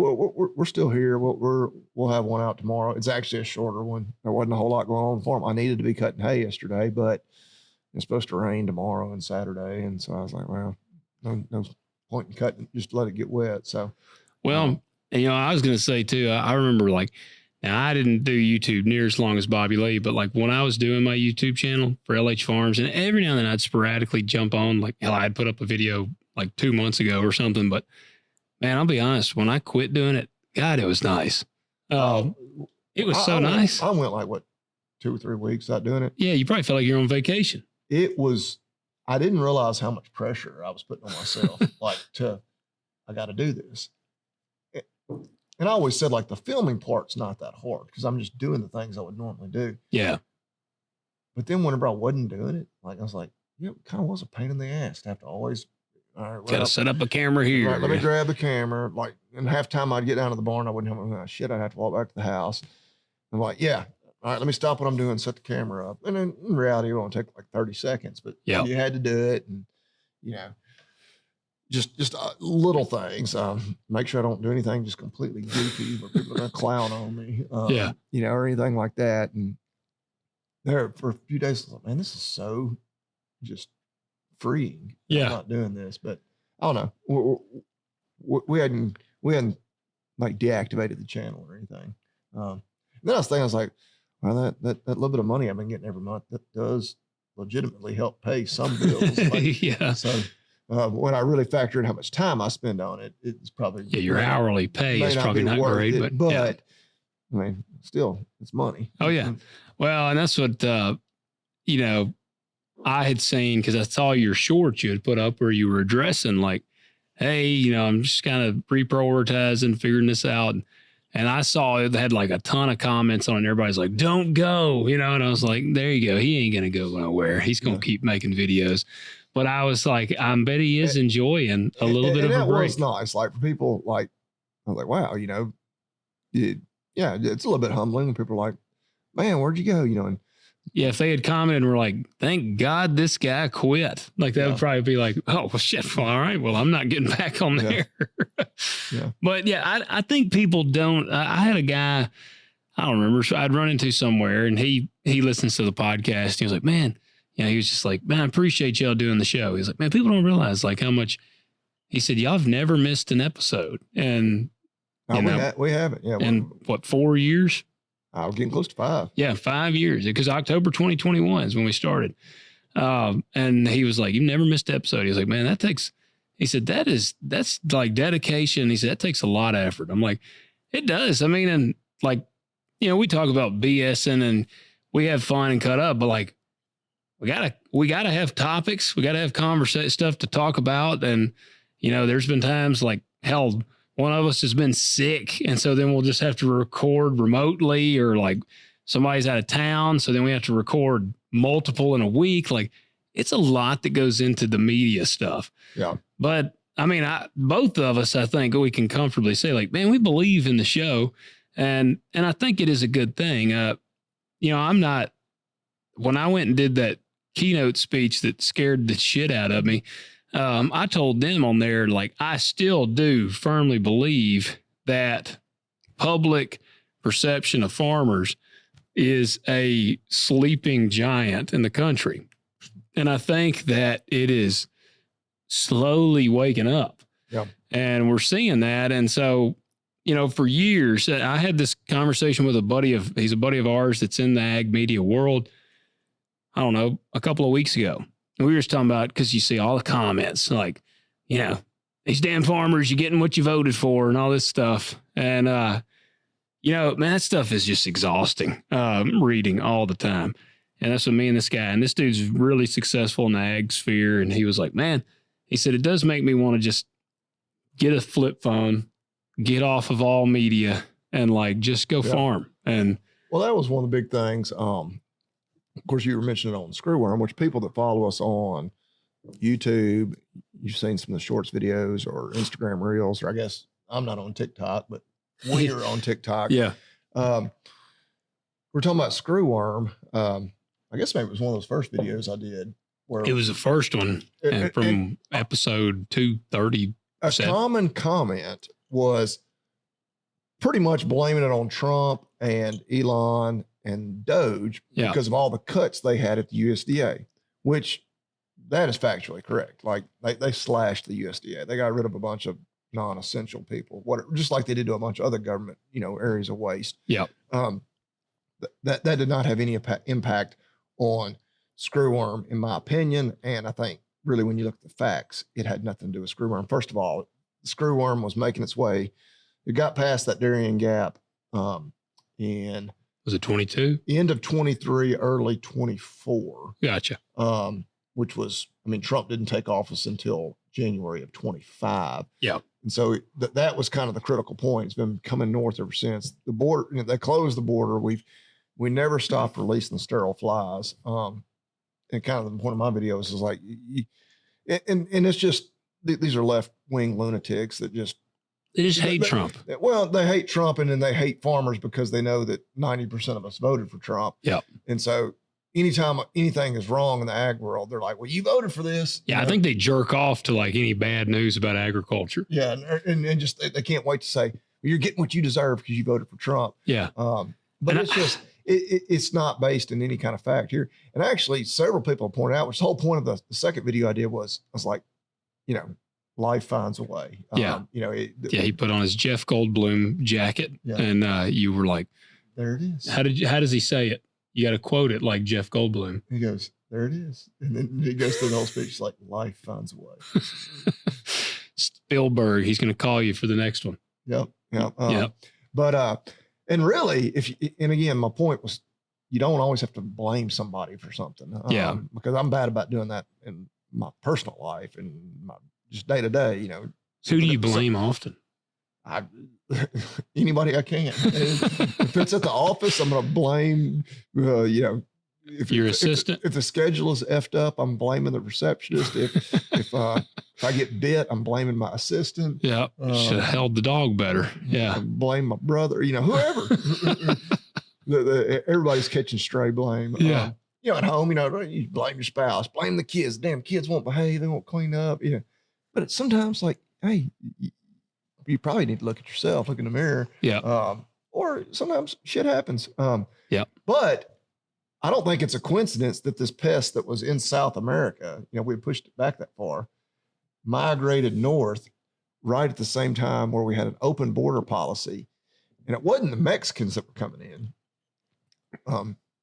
We're still here. We'll have one out tomorrow. It's actually a shorter one. There wasn't a whole lot going on for them. I needed to be cutting hay yesterday, but it's supposed to rain tomorrow and Saturday. And so I was like, well, no point in cutting, just let it get wet. So, well, I was going to say too, I remember now I didn't do YouTube near as long as Bobby Lee, but like when I was doing my YouTube channel for LH Farms, and every now and then I'd sporadically jump on, like I'd put up a video like 2 months ago or something, but man, I'll be honest, when I quit doing it, God, it was nice. It was so nice. I went like 2 or 3 weeks without doing it. Yeah. You probably felt like you're on vacation. I didn't realize how much pressure I was putting on myself, I got to do this. And I always said like the filming part's not that hard because I'm just doing the things I would normally do. Yeah. But then whenever I wasn't doing it, I was like, yeah, it kind of was a pain in the ass to have to always, all right, got to set up a camera here. Right, let me grab the camera. Like, and half time I'd get down to the barn, I wouldn't have shit. I'd have to walk back to the house. I'm like, yeah, all right, let me stop what I'm doing, set the camera up. And then in reality, it won't take like 30 seconds, but you had to do it. And, just little things. Make sure I don't do anything just completely goofy where people are going to clown on me. Or anything like that. And there for a few days, I was like, man, this is so just freeing. Yeah. I'm not doing this, but I don't know. We hadn't like deactivated the channel or anything. Then I was like, well, that little bit of money I've been getting every month, that does legitimately help pay some bills. Yeah. So when I really factor in how much time I spend on it, it's probably your hourly pay is probably not great, but still it's money. Oh yeah. Well, and that's what I had seen, because I saw your shorts you had put up where you were addressing like, hey, I'm just kind of reprioritizing, figuring this out. And I saw it had like a ton of comments on it. Everybody's like, don't go, and I was like, there you go. He ain't going to go nowhere. He's going to keep making videos. But I was like, I bet he is enjoying a little bit of a break. It was nice. Like for people, I was like, wow, it's a little bit humbling when people are like, man, where'd you go? And yeah, if they had commented and were like, thank God this guy quit. Like that would probably be like, oh, well, shit. Well, all right. Well, I'm not getting back on there. But yeah, I think people don't. I had a guy, I don't remember. So I'd run into somewhere and he listens to the podcast. He was like, man, he was just like, man, I appreciate y'all doing the show. He's like, man, people don't realize like how much, he said, y'all have never missed an episode. And we haven't. Yeah. In 4 years? I'm getting close to 5. Yeah, 5 years, because October 2021 is when we started. And he was like, "You've never missed an episode." He was like, "Man, he said, that's like dedication." He said, "That takes a lot of effort." I'm like, "It does." I mean, and like, we talk about BSing and we have fun and cut up, but like, we gotta have topics. We gotta have conversation stuff to talk about. And, there's been times like, hell, one of us has been sick. And so then we'll just have to record remotely, or like somebody's out of town. So then we have to record multiple in a week. Like, it's a lot that goes into the media stuff. Yeah. But I mean, both of us, I think we can comfortably say, like, man, we believe in the show. And I think it is a good thing. When I went and did that keynote speech that scared the shit out of me, I told them on there, like, I still do firmly believe that public perception of farmers is a sleeping giant in the country. And I think that it is slowly waking up. Yeah. And we're seeing that. And so, for years, I had this conversation with he's a buddy of ours that's in the ag media world. I don't know, a couple of weeks ago. And we were just talking about, because you see all the comments like, these damn farmers, you're getting what you voted for and all this stuff. And, man, that stuff is just exhausting, reading all the time. And that's what me and this dude's really successful in the ag sphere. And he was like, man, he said, it does make me want to just get a flip phone, get off of all media, and like just go farm. And well, that was one of the big things. Of course, you were mentioning on Screwworm, which people that follow us on YouTube, you've seen some of the shorts videos or Instagram reels, or I guess I'm not on TikTok, but we are on TikTok. Yeah. We're talking about Screwworm. I guess maybe it was one of those first videos I did. Where it was the first one from episode 230. A common comment was pretty much blaming it on Trump and Elon and Doge because of all the cuts they had at the USDA, which that is factually correct. Like they slashed the USDA. They got rid of a bunch of non-essential people, just like they did to a bunch of other government, areas of waste. Yeah. That did not have any impact on Screwworm, in my opinion. And I think really when you look at the facts, it had nothing to do with Screwworm. First of all, the Screwworm was making its way. It got past that Darien Gap in was it 22? End of 23, early 24. Gotcha. Which was, Trump didn't take office until January of 25. Yeah. And so that was kind of the critical point. It's been coming north ever since. The border, they closed the border. We never stopped releasing the sterile flies. And kind of the point of my videos is like, and it's just, these are left-wing lunatics that they just hate Trump. Well, they hate Trump, and then they hate farmers because they know that 90% of us voted for Trump. Yeah. And so anytime anything is wrong in the ag world, they're like, well, you voted for this. Yeah. I think they jerk off to like any bad news about agriculture. Yeah. And just, they can't wait to say, well, you're getting what you deserve because you voted for Trump. Yeah. But it's just, it's not based in any kind of fact here. And actually several people have pointed out, which the whole point of the second video I did was like, life finds a way. Yeah. He put on his Jeff Goldblum jacket and you were like, there it is. How does he say it? You got to quote it like Jeff Goldblum. He goes, there it is. And then he goes through the whole speech like, life finds a way. Spielberg, he's going to call you for the next one. Yep. But, and really, and again, my point was, you don't always have to blame somebody for something. Because I'm bad about doing that in my personal life and my just day to day, Who do you blame often? Anybody I can. If it's at the office, I'm going to blame, if your assistant. If the schedule is effed up, I'm blaming the receptionist. If I get bit, I'm blaming my assistant. Yeah, should have held the dog better. Yeah, I blame my brother. Whoever. Everybody's catching stray blame. Yeah. At home, you blame your spouse, blame the kids. Damn, kids won't behave. They won't clean up. But it's sometimes like, hey, you probably need to look at yourself, look in the mirror. Yeah. Or sometimes shit happens. Yeah. But I don't think it's a coincidence that this pest that was in South America, we pushed it back that far, migrated north right at the same time where we had an open border policy. And it wasn't the Mexicans that were coming in.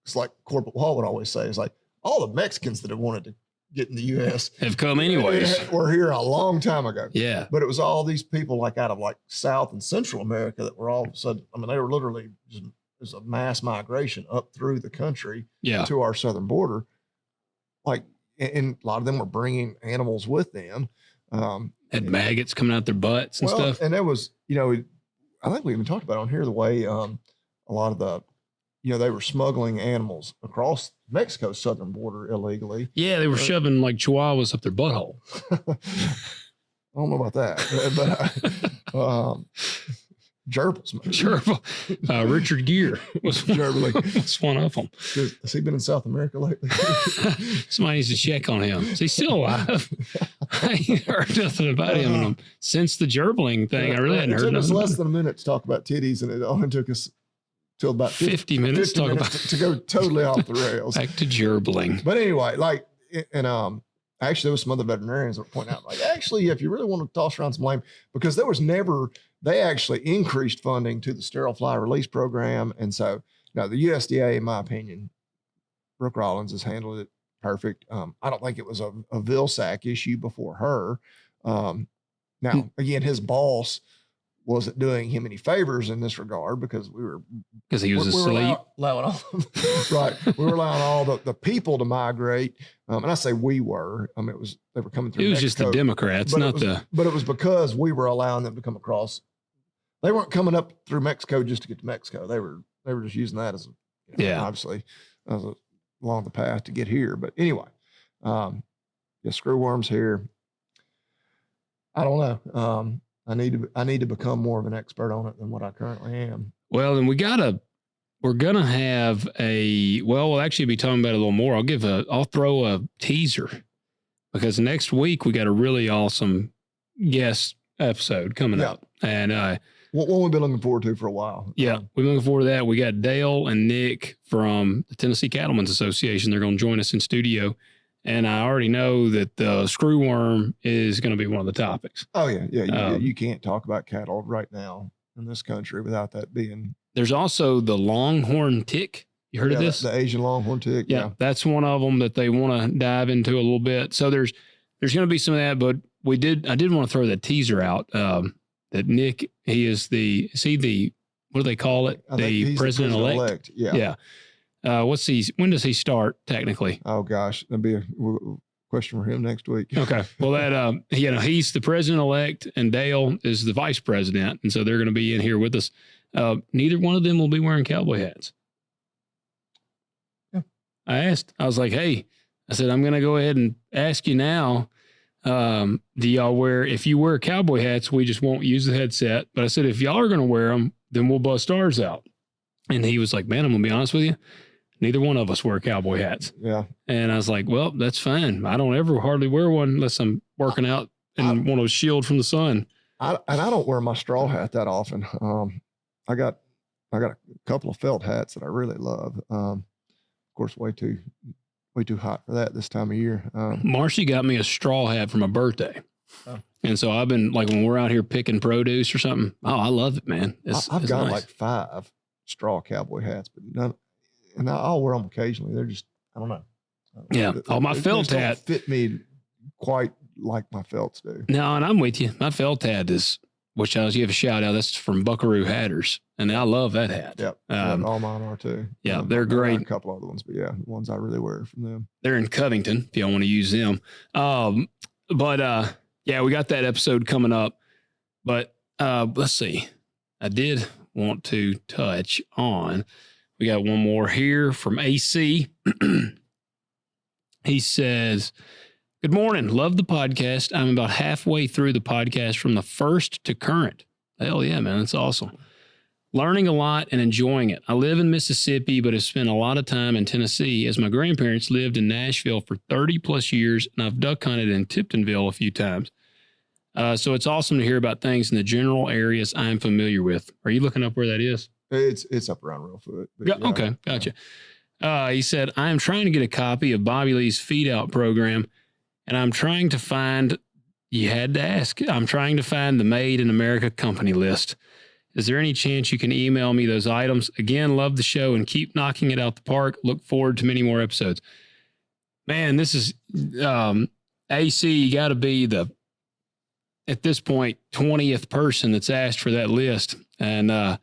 It's like Corporal Hall would always say, it's like, all the Mexicans that have wanted to get in the U.S. have come anyways. Were here a long time ago. Yeah. But it was all these people like out of like South and Central America that were all of a sudden, I mean, they were literally just, there's a mass migration up through the country to our southern border. Like, and a lot of them were bringing animals with them. Had maggots coming out their butts and stuff. And that was, I think we even talked about on here the way a lot of the, they were smuggling animals across Mexico's southern border illegally. Yeah, they were shoving like chihuahuas up their butthole. I don't know about that, but gerbils. Gerbil. Richard Gere was one of them. Has he been in South America lately? Somebody needs to check on him. Is he still alive? I ain't heard nothing about him since the gerbling thing. I really hadn't heard nothing. It took us less than a minute to talk about titties, and it only took us till about 50 minutes to go totally off the rails. Back to gerbling. But anyway, like, and actually there was some other veterinarians that were pointing out, like, actually, if you really want to toss around some blame, because they actually increased funding to the sterile fly release program. And so now the USDA, in my opinion, Brooke Rollins has handled it perfect. I don't think it was a Vilsack issue before her. Now, again, his boss wasn't doing him any favors in this regard because he was asleep. Allowing all, right. We were allowing all the people to migrate. And I say we were, they were coming through. It was Mexico, just the Democrats, but it was because we were allowing them to come across. They weren't coming up through Mexico just to get to Mexico. They were just using that as obviously along the path to get here. But anyway, screwworms here. I don't know. I need to become more of an expert on it than what I currently am. Well, then we're going to have we'll actually be talking about it a little more. I'll throw a teaser because next week we got a really awesome guest episode coming up. And, one we've been looking forward to for a while. Yeah. We've been looking forward to that. We got Dale and Nick from the Tennessee Cattlemen's Association. They're going to join us in studio. And I already know that the screwworm is going to be one of the topics. Oh, yeah. You can't talk about cattle right now in this country without that being. There's also the longhorn tick. You heard of this? The Asian longhorn tick. Yeah. That's one of them that they want to dive into a little bit. So there's going to be some of that, but I did want to throw that teaser out that Nick, what do they call it? The president-elect. Yeah. When does he start technically? Oh gosh, that'd be a question for him next week. Okay. Well, that, he's the president-elect and Dale is the vice president. And so they're going to be in here with us. Neither one of them will be wearing cowboy hats. Yeah. I was like, hey, I said, I'm going to go ahead and ask you now. Do y'all if you wear cowboy hats, we just won't use the headset. But I said, if y'all are going to wear them, then we'll bust ours out. And he was like, man, I'm going to be honest with you. Neither one of us wear cowboy hats. Yeah. And I was like, well, that's fine. I don't ever hardly wear one unless I'm working out and want to shield from the sun. I don't wear my straw hat that often. I got a couple of felt hats that I really love. Of course, way too hot for that this time of year. Marcy got me a straw hat for my birthday. Oh. And so I've been like, when we're out here picking produce or something, I love it, man. I've got nice. Like 5 straw cowboy hats, but none, and I'll wear them occasionally. They're just, I don't know. Yeah. My felt hat fit me quite like my felts do. No, and I'm with you. My felt hat is, which I'll give a shout out. That's from Buckaroo Hatters. And I love that hat. Yep. All mine are too. Yeah. They're great. A couple other ones, but yeah, the ones I really wear from them. They're in Covington if y'all want to use them. But we got that episode coming up, but let's see. I did want to touch on, we got one more here from AC. He says, good morning. Love the podcast. I'm about halfway through the podcast from the first to current. Hell yeah, man. That's awesome. Learning a lot and enjoying it. I live in Mississippi, but have spent a lot of time in Tennessee as my grandparents lived in Nashville for 30 plus years, and I've duck hunted in Tiptonville a few times. So it's awesome to hear about things in the general areas I'm familiar with. Are you looking up where that is? It's up around Reelfoot. Yeah, okay, gotcha. He said, I am trying to get a copy of Bobby Lee's feed out program, and I'm trying to find, you had to ask, I'm trying to find the Made in America company list. Is there any chance you can email me those items? Again, love the show and keep knocking it out the park. Look forward to many more episodes. Man, this is AC. You got to be at this point, 20th person that's asked for that list. And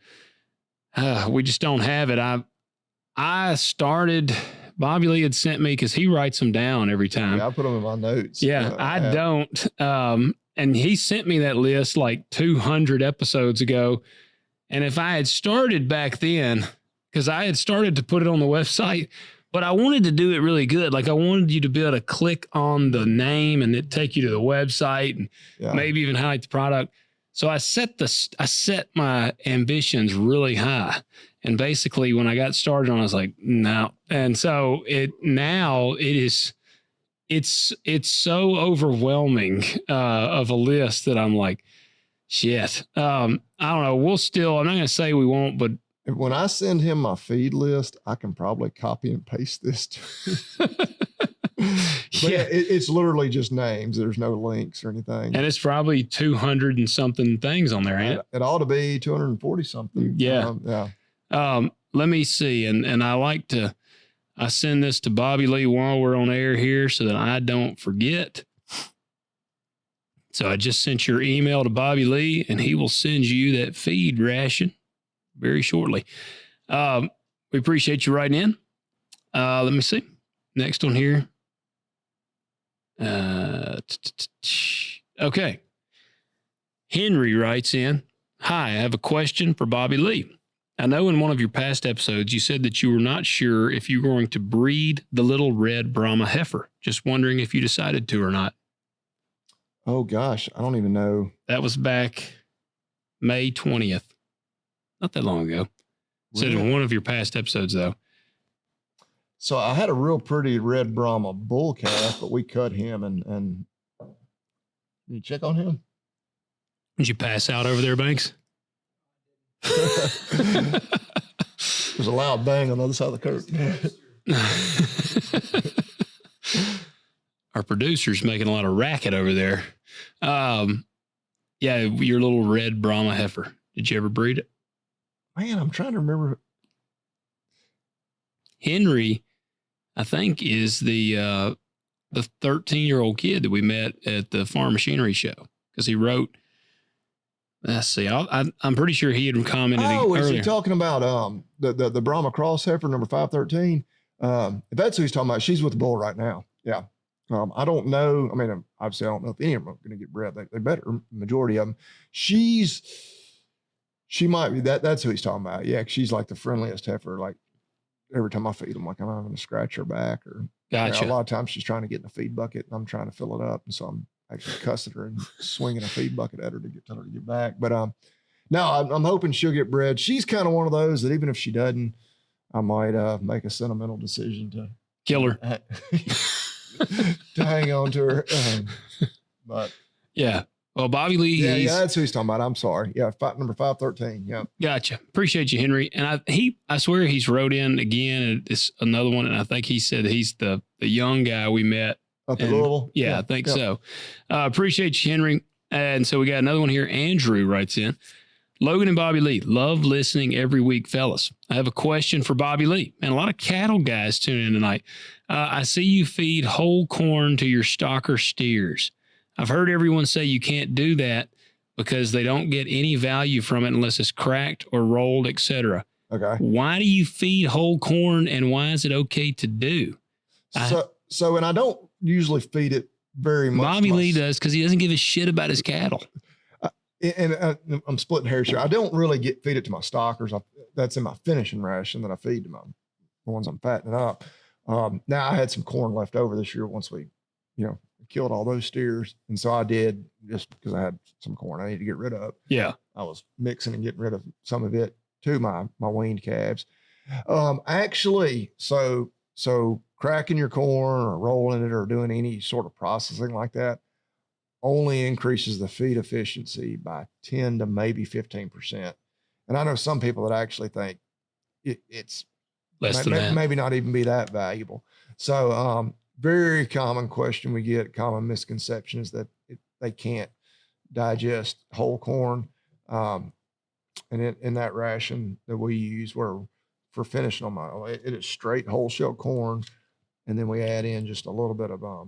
we just don't have it. I started, Bobby Lee had sent me, because he writes them down every time. Yeah, I put them in my notes. Yeah, I don't. And he sent me that list like 200 episodes ago. And if I had started back then, because I had started to put it on the website, but I wanted to do it really good. Like I wanted you to be able to click on the name and it take you to the website and maybe even highlight the product. So I set my ambitions really high. And basically when I got started on it, I was like, no. And so it's so overwhelming of a list that I'm like, shit. I don't know. I'm not going to say we won't, but when I send him my feed list, I can probably copy and paste this. It's literally just names. There's no links or anything. And it's probably 200 and something things on there, ain't it? It ought to be 240 something. Yeah. Let me see. And I send this to Bobby Lee while we're on air here so that I don't forget. So I just sent your email to Bobby Lee and he will send you that feed ration very shortly. We appreciate you writing in. Let me see. Next one here. Okay. Henry writes in, hi, I have a question for Bobby Lee. I know in one of your past episodes, you said that you were not sure if you were going to breed the little red Brahma heifer. Just wondering if you decided to or not. Oh gosh, I don't even know. That was back May 20th. Not that long ago. Said in one of your past episodes, though. So I had a real pretty red Brahma bull calf, but we cut him and you check on him? Did you pass out over there, Banks? There's a loud bang on the other side of the curtain. Our producer's making a lot of racket over there. Yeah, your little red Brahma heifer. Did you ever breed it? Man, I'm trying to remember. Henry, I think, is the 13-year-old kid that we met at the farm machinery show, because he wrote. Let's see. I'm pretty sure he had commented. Oh, is earlier. he talking about the Brahma cross heifer number 513? If that's who he's talking about, she's with the bull right now. Yeah. I don't know. I mean, obviously, I don't know if any of them are going to get bred. They better, majority of them. She might be that's who he's talking about. Yeah, she's like the friendliest heifer. Like every time I feed them, like I'm going to scratch her back or. Gotcha. A lot of times she's trying to get in a feed bucket and I'm trying to fill it up, and so I'm actually cussing her and swinging a feed bucket at her to tell her to get back. But no, I'm hoping she'll get bred. She's kind of one of those that even if she doesn't, I might make a sentimental decision to kill her. To hang on to her. But yeah. Well, Bobby Lee. Yeah, that's who he's talking about. I'm sorry. Yeah, number 513. Yeah. Gotcha. Appreciate you, Henry. And I swear he's wrote in again. It's another one, and I think he said he's the young guy we met up in Louisville. Yeah, I think so. Appreciate you, Henry. And so we got another one here. Andrew writes in, Logan and Bobby Lee, love listening every week, fellas. I have a question for Bobby Lee. And a lot of cattle guys tune in tonight. I see you feed whole corn to your stocker steers. I've heard everyone say you can't do that because they don't get any value from it unless it's cracked or rolled, etc. Okay. Why do you feed whole corn, and why is it okay to do? So, and I don't usually feed it very much. Bobby Lee does because he doesn't give a shit about his cattle. And I'm splitting hairs here. I don't really feed it to my stockers. That's in my finishing ration that I feed to the ones I'm fattening up. Now I had some corn left over this year once we, killed all those steers. And so I did, just because I had some corn I need to get rid of. Yeah. I was mixing and getting rid of some of it to my weaned calves. Actually, so cracking your corn or rolling it or doing any sort of processing like that only increases the feed efficiency by 10 to maybe 15%. And I know some people that actually think it's less than that. Maybe not even be that valuable. So, very common question we get, common misconception is that they can't digest whole corn. And in that ration that we use, for finishing them, it is straight whole shell corn. and then we add in just a little bit of a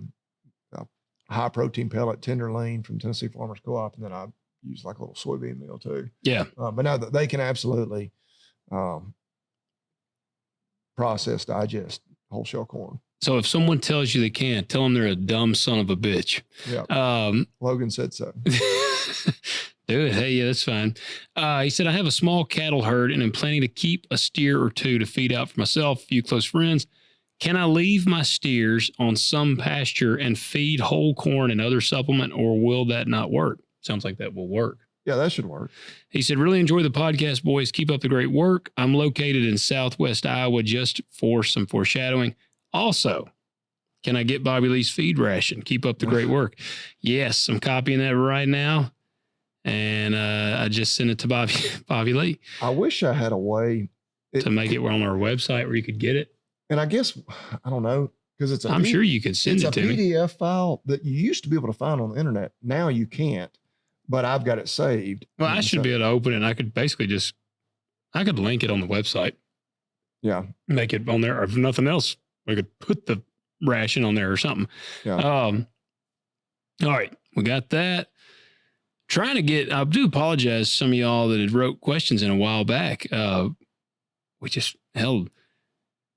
high protein pellet tenderloin from Tennessee Farmers Co-op, and then I use like a little soybean meal too. Yeah. But no, they can absolutely process, digest whole shell corn. So if someone tells you they can't, tell them they're a dumb son of a bitch. Yeah. Logan said so. Do it. Hey, yeah, that's fine. He said, I have a small cattle herd and I'm planning to keep a steer or two to feed out for myself, a few close friends. Can I leave my steers on some pasture and feed whole corn and other supplement, or will that not work? Sounds like that will work. Yeah, that should work. He said, really enjoy the podcast, boys. Keep up the great work. I'm located in Southwest Iowa, just for some foreshadowing. Also, can I get Bobby Lee's feed ration? Keep up the great work. Yes, I'm copying that right now. And I just sent it to Bobby Lee. I wish I had a way to make it on our website where you could get it. And I guess, I don't know, because I'm sure you could send it to me. It's a PDF file that you used to be able to find on the internet. Now you can't, but I've got it saved. Well, I should be able to open it, and I could basically I could link it on the website. Yeah. Make it on there, or if nothing else, we could put the ration on there or something. Yeah. All right, we got that. Trying to get, I do apologize to some of y'all that had wrote questions in a while back.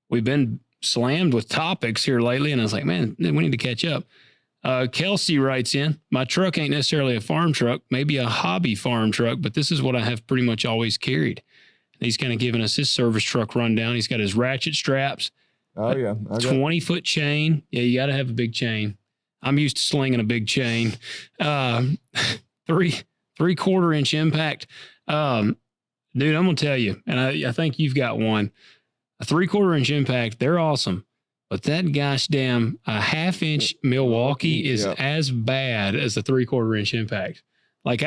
We've been slammed with topics here lately, and I was like, man, we need to catch up. Kelsey writes in, my truck ain't necessarily a farm truck, maybe a hobby farm truck, but this is what I have pretty much always carried. And he's kind of giving us his service truck rundown. He's got his ratchet straps. Oh, yeah. 20-foot chain. Yeah, you got to have a big chain. I'm used to slinging a big chain. 3/4 inch impact. Dude, I'm going to tell you, and I think you've got one. A 3/4 inch impact, they're awesome. But that gosh damn a 1/2 inch Milwaukee is as bad as the 3/4 inch impact. Like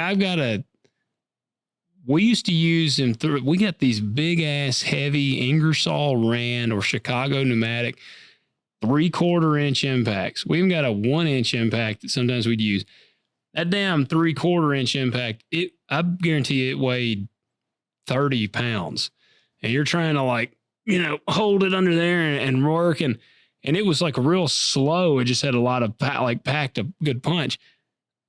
we used to use them we got these big ass heavy Ingersoll Rand or Chicago pneumatic 3/4 inch impacts. We even got a 1 inch impact that sometimes we'd use. That damn 3/4 inch impact, I guarantee it weighed 30 pounds. And you're trying to hold it under there and work. And it was like real slow. It just had a lot of packed a good punch.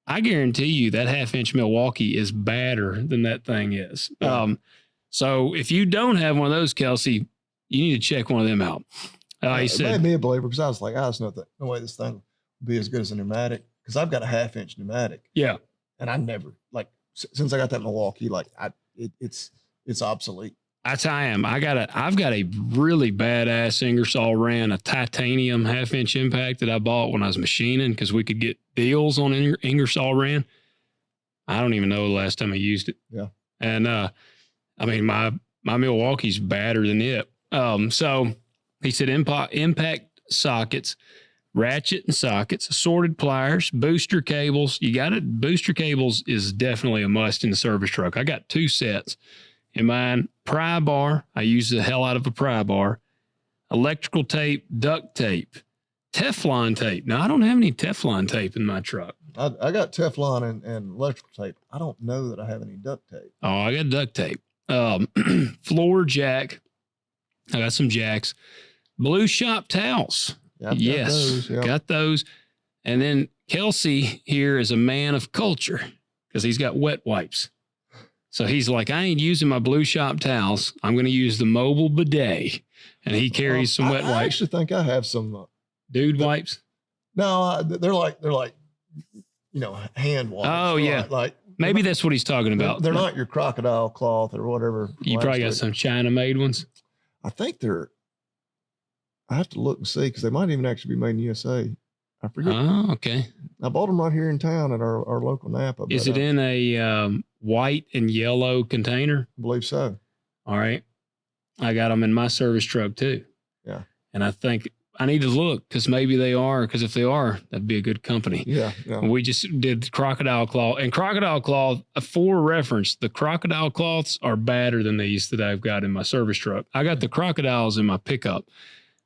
I guarantee you that 1/2 inch Milwaukee is badder than that thing is. Yeah. So if you don't have one of those, Kelsey, you need to check one of them out. He said, it made me a believer, because I was like, there's no way this thing will be as good as a pneumatic, because I've got a 1/2 inch pneumatic. Yeah. And I never, since I got that Milwaukee, it's obsolete. That's how I am. I've got a really badass Ingersoll Rand, a titanium 1/2 inch impact that I bought when I was machining, because we could get deals on Ingersoll Rand. I don't even know the last time I used it. Yeah. And my Milwaukee's badder than it. So he said impact sockets, ratchet and sockets, assorted pliers, booster cables. You got it. Booster cables is definitely a must in the service truck. I got 2 sets in mine. Pry bar. I use the hell out of a pry bar. Electrical tape, duct tape, Teflon tape. Now, I don't have any Teflon tape in my truck. I got Teflon and electrical tape. I don't know that I have any duct tape. Oh, I got duct tape. Floor jack. I got some jacks. Blue shop towels. Yeah, got those. And then Kelsey here is a man of culture, because he's got wet wipes. So he's like, I ain't using my blue shop towels. I'm going to use the mobile bidet. And he carries some wet wipes. I actually think I have some dude wipes. No, they're like hand wipes. Oh yeah. Maybe that's what he's talking about. They're not your crocodile cloth or whatever. You probably got some China made ones. I think I have to look and see, because they might even actually be made in USA. I forget. Oh, okay. I bought them right here in town at our local Napa. Is it in a white and yellow container? I believe so. All right. I got them in my service truck too. Yeah. And I think I need to look, because maybe they are, because if they are, that'd be a good company. Yeah. We just did crocodile cloth, and crocodile cloth, for reference, the crocodile cloths are badder than these that I've got in my service truck. I got the crocodiles in my pickup.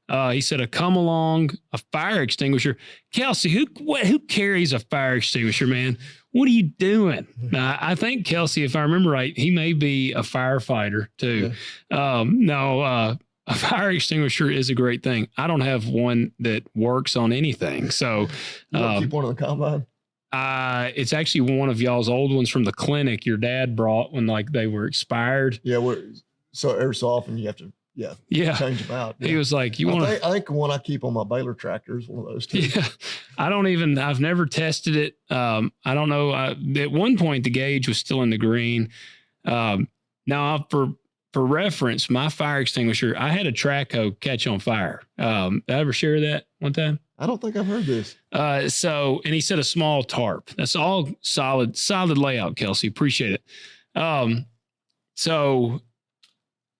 He said, a come along, a fire extinguisher. Kelsey, who carries a fire extinguisher, man? What are you doing? Now, I think Kelsey, if I remember right, he may be a firefighter too. Yeah. No, a fire extinguisher is a great thing. I don't have one that works on anything. So You don't keep one on the combine? It's actually one of y'all's old ones from the clinic your dad brought when like they were expired. Yeah. So every so often you have to, change them out. Yeah. He was like, I think the one I keep on my baler tractor is one of those too. Yeah. I've never tested it. I don't know. At one point the gauge was still in the green. Now for reference, my fire extinguisher, I had a Traco catch on fire. Did I ever share that one time? I don't think I've heard this. And he said a small tarp. That's all solid layout, Kelsey. Appreciate it. So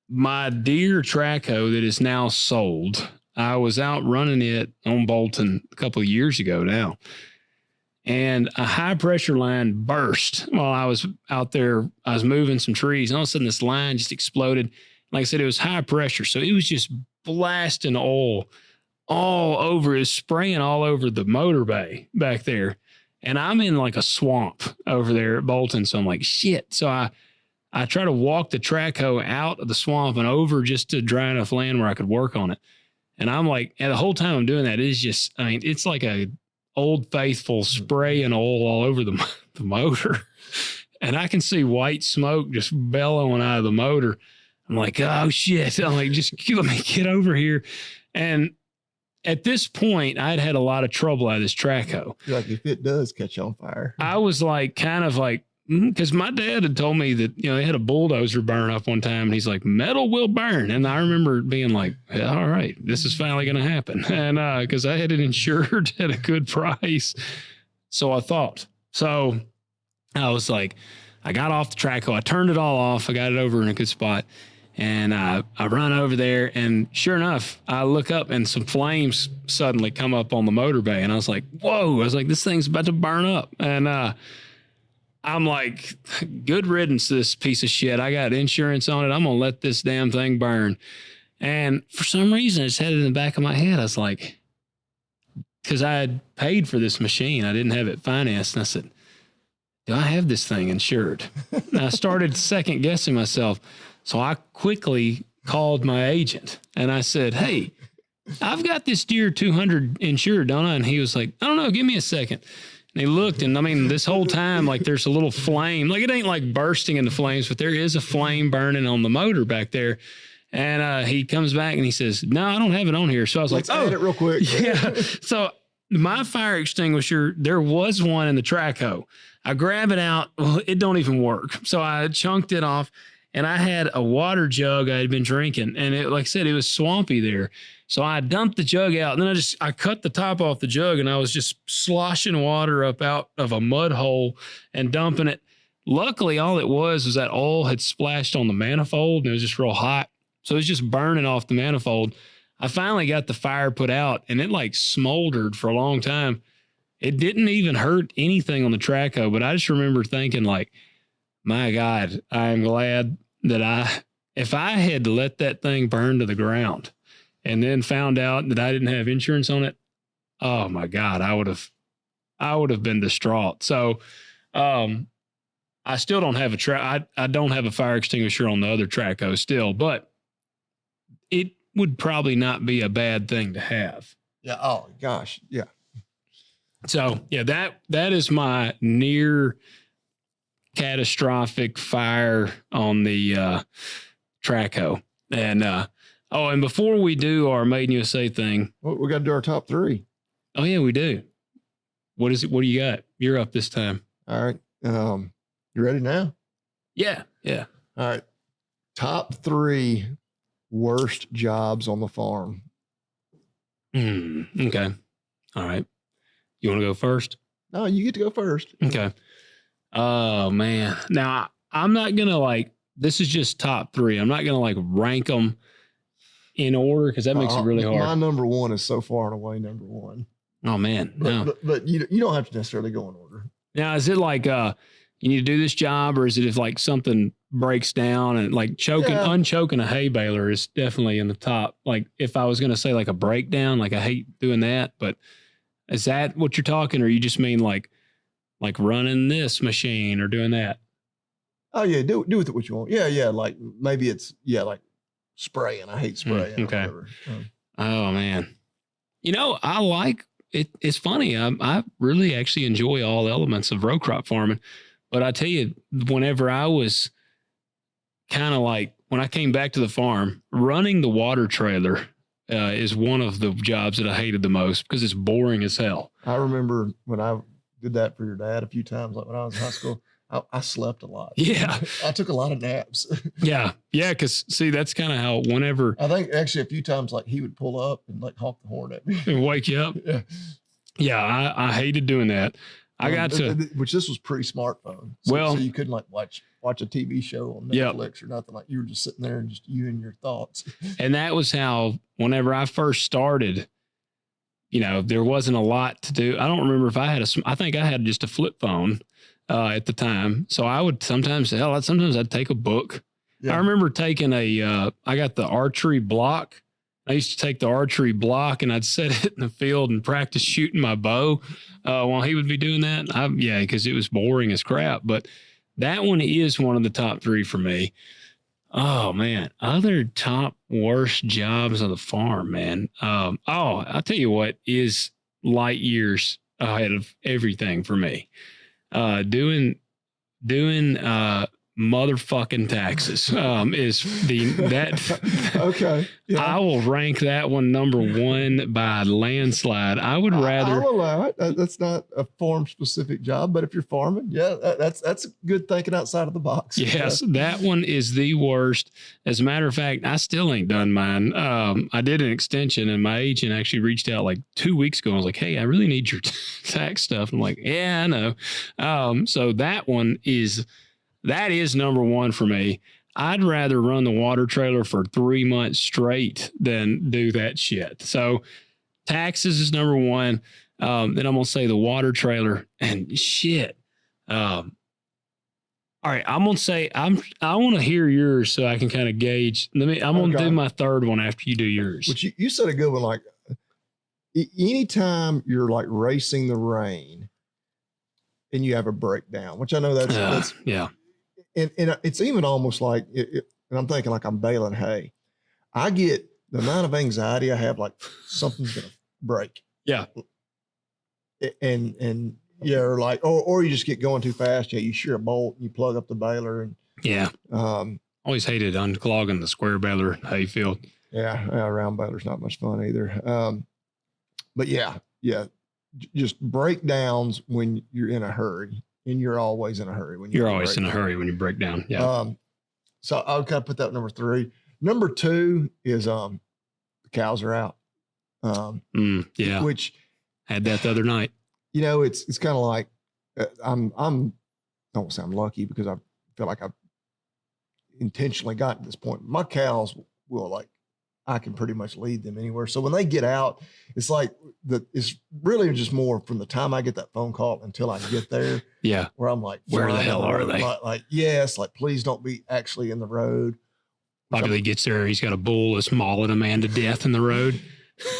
my dear Traco that is now sold, I was out running it on Bolton a couple of years ago now. And a high pressure line burst while I was out there. I was moving some trees, and all of a sudden this line just exploded. Like I said, it was high pressure. So it was just blasting oil all over, it was spraying all over the motor bay back there. And I'm in like a swamp over there at Bolton. So I'm like, shit. So I try to walk the Traco out of the swamp and over just to dry enough land where I could work on it. And I'm like, and the whole time I'm doing that, it's just, I mean, it's like a Old Faithful spray and oil all over the motor. And I can see white smoke just bellowing out of the motor. I'm like, oh shit. I'm like, just let me get over here. And at this point, I'd had a lot of trouble out of this Traco. Like if it does catch on fire. I was like, kind of like, because my dad had told me that, they had a bulldozer burn up one time, and he's like, metal will burn. And I remember being like, yeah, all right, this is finally going to happen. And because I had it insured at a good price. So I thought. So I was like, I got off the Traco. I turned it all off. I got it over in a good spot. And I run over there, and sure enough, I look up and some flames suddenly come up on the motor bay. And I was like, whoa, I was like, this thing's about to burn up. And I'm like, good riddance to this piece of shit. I got insurance on it. I'm going to let this damn thing burn. And for some reason, I just had it in the back of my head. I was like, because I had paid for this machine. I didn't have it financed. And I said, do I have this thing insured? And I started second guessing myself. So I quickly called my agent and I said, hey, I've got this Deere 200 insured, don't I? And he was like, I don't know, give me a second. And he looked, and I mean, this whole time, like there's a little flame, like it ain't like bursting into flames, but there is a flame burning on the motor back there. And he comes back and he says, no, I don't have it on here. So I was Let's like, add it real quick. Yeah. So my fire extinguisher, there was one in the Traco. I grab it out. Well, it don't even work. So I chunked it off, and I had a water jug I had been drinking. And it, like I said, it was swampy there. So I dumped the jug out, and then I cut the top off the jug, and I was just sloshing water up out of a mud hole and dumping it. Luckily, all it was that oil had splashed on the manifold, and it was just real hot. So it was just burning off the manifold. I finally got the fire put out, and it like smoldered for a long time. It didn't even hurt anything on the Traco, but I just remember thinking like, my God, I'm glad that if I had to let that thing burn to the ground and then found out that I didn't have insurance on it, oh my God, I would have been distraught. So, I still don't have I don't have a fire extinguisher on the other Traco still, but it would probably not be a bad thing to have. Yeah. Oh gosh. Yeah. So yeah, that is my near catastrophic fire on the Traco. And and before we do our Made in USA thing, well, we got to do our top three. Oh yeah, we do. What is it? What do you got? You're up this time. All right. You ready now? Yeah. Yeah. All right. Top three worst jobs on the farm. Okay. All right. You want to go first? No, you get to go first. Okay. Oh man. Now I'm not going to this is just top three. I'm not going to rank them in order because that makes it really hard. My number one is so far and away number one. Oh man. No. But you don't have to necessarily go in order. Now, is it you need to do this job, or is it if something breaks down and unchoking a hay baler is definitely in the top? Like if I was going to say a breakdown, I hate doing that, but is that what you're talking? Or you just mean like running this machine or doing that? Oh yeah. Do with it what you want. Yeah. Yeah. Maybe it's, spraying. I hate spraying. Okay. Or whatever. Oh man. I like it. It's funny. I really actually enjoy all elements of row crop farming, but I tell you, whenever I was kind of like, when I came back to the farm, running the water trailer is one of the jobs that I hated the most because it's boring as hell. I remember when I did that for your dad a few times, like when I was in high school, I slept a lot. Yeah. I took a lot of naps. Yeah. Because see, that's kind of how whenever I think actually a few times, like he would pull up and like honk the horn at me. and wake you up. Yeah. Yeah. I hated doing that. I got to, which this was pre-smartphone. So you couldn't like watch a TV show on Netflix or nothing. Like you were just sitting there and just you and your thoughts. And that was how, whenever I first started, there wasn't a lot to do. I don't remember if I think I had just a flip phone at the time. So I would sometimes I'd take a book. Yeah. I remember taking I got the archery block. I used to take the archery block and I'd set it in the field and practice shooting my bow while he would be doing that. Because it was boring as crap. But that one is one of the top 3 for me. Oh man, other top worst jobs of the farm, man. I'll tell you what is light years ahead of everything for me. Doing motherfucking taxes is that okay. Yeah. I will rank that one number 1 by landslide. I would rather I'll allow it. That's not a farm specific job, but if you're farming, that's good thinking outside of the box. Yes, that one is the worst. As a matter of fact, I still ain't done mine. I did an extension and my agent actually reached out like 2 weeks ago. I was like, hey, I really need your tax stuff. I'm like, yeah, I know. So that is number 1 for me. I'd rather run the water trailer for 3 months straight than do that shit. So taxes is number 1. Then I'm going to say the water trailer and shit. All right. I'm going to say, I want to hear yours so I can kind of gauge. I'm going to do my third one after you do yours. But you said a good one. Like anytime you're like racing the rain and you have a breakdown, which I know that's yeah. And it's even almost like, and I'm thinking like I'm baling hay. I get the amount of anxiety I have, like something's going to break. Yeah. And or like, or you just get going too fast. Yeah. You shear a bolt and you plug up the baler and always hated unclogging the square baler hayfield. Yeah. Round baler's not much fun either. But yeah. Just breakdowns when you're in a hurry. And you're always in a hurry when you're always in a hurry when you break down. Yeah. So I'll kind of put that number 3. Number 2 is the cows are out. Which had that the other night. It's kind of like I don't say I'm lucky because I feel like I've intentionally gotten to this point. My cows will like, I can pretty much lead them anywhere. So when they get out, it's like it's really just more from the time I get that phone call until I get there. Yeah. Where I'm like, where the hell are they? Like, yes, like please don't be actually in the road. Probably gets there. He's got a bull that's mauling a man to death in the road.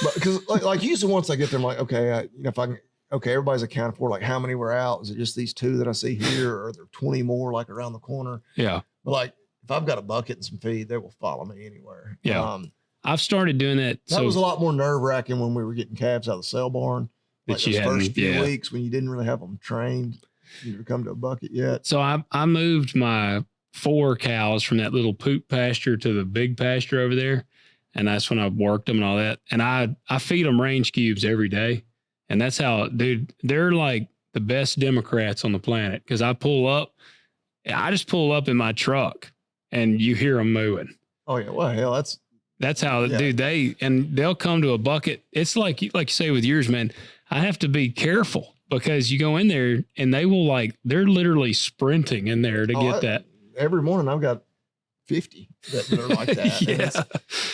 But because like usually once I get there, I'm like, okay, if I can, everybody's accounted for. Like how many were out? Is it just these 2 that I see here? Or are there 20 more like around the corner? Yeah. But like if I've got a bucket and some feed, they will follow me anywhere. Yeah. I've started doing that. That was a lot more nerve wracking when we were getting calves out of the sale barn. Like those first few weeks when you didn't really have them trained to come to a bucket yet. So I moved my 4 cows from that little poop pasture to the big pasture over there. And that's when I worked them and all that. And I feed them range cubes every day. And that's how, dude, they're like the best Democrats on the planet. Cause I just pull up in my truck and you hear them mooing. Oh yeah. Well, hell, that's how, dude, they'll come to a bucket. It's like you say with yours, man, I have to be careful because you go in there and they will they're literally sprinting in there to get that. Every morning I've got 50 that are like that. Yeah.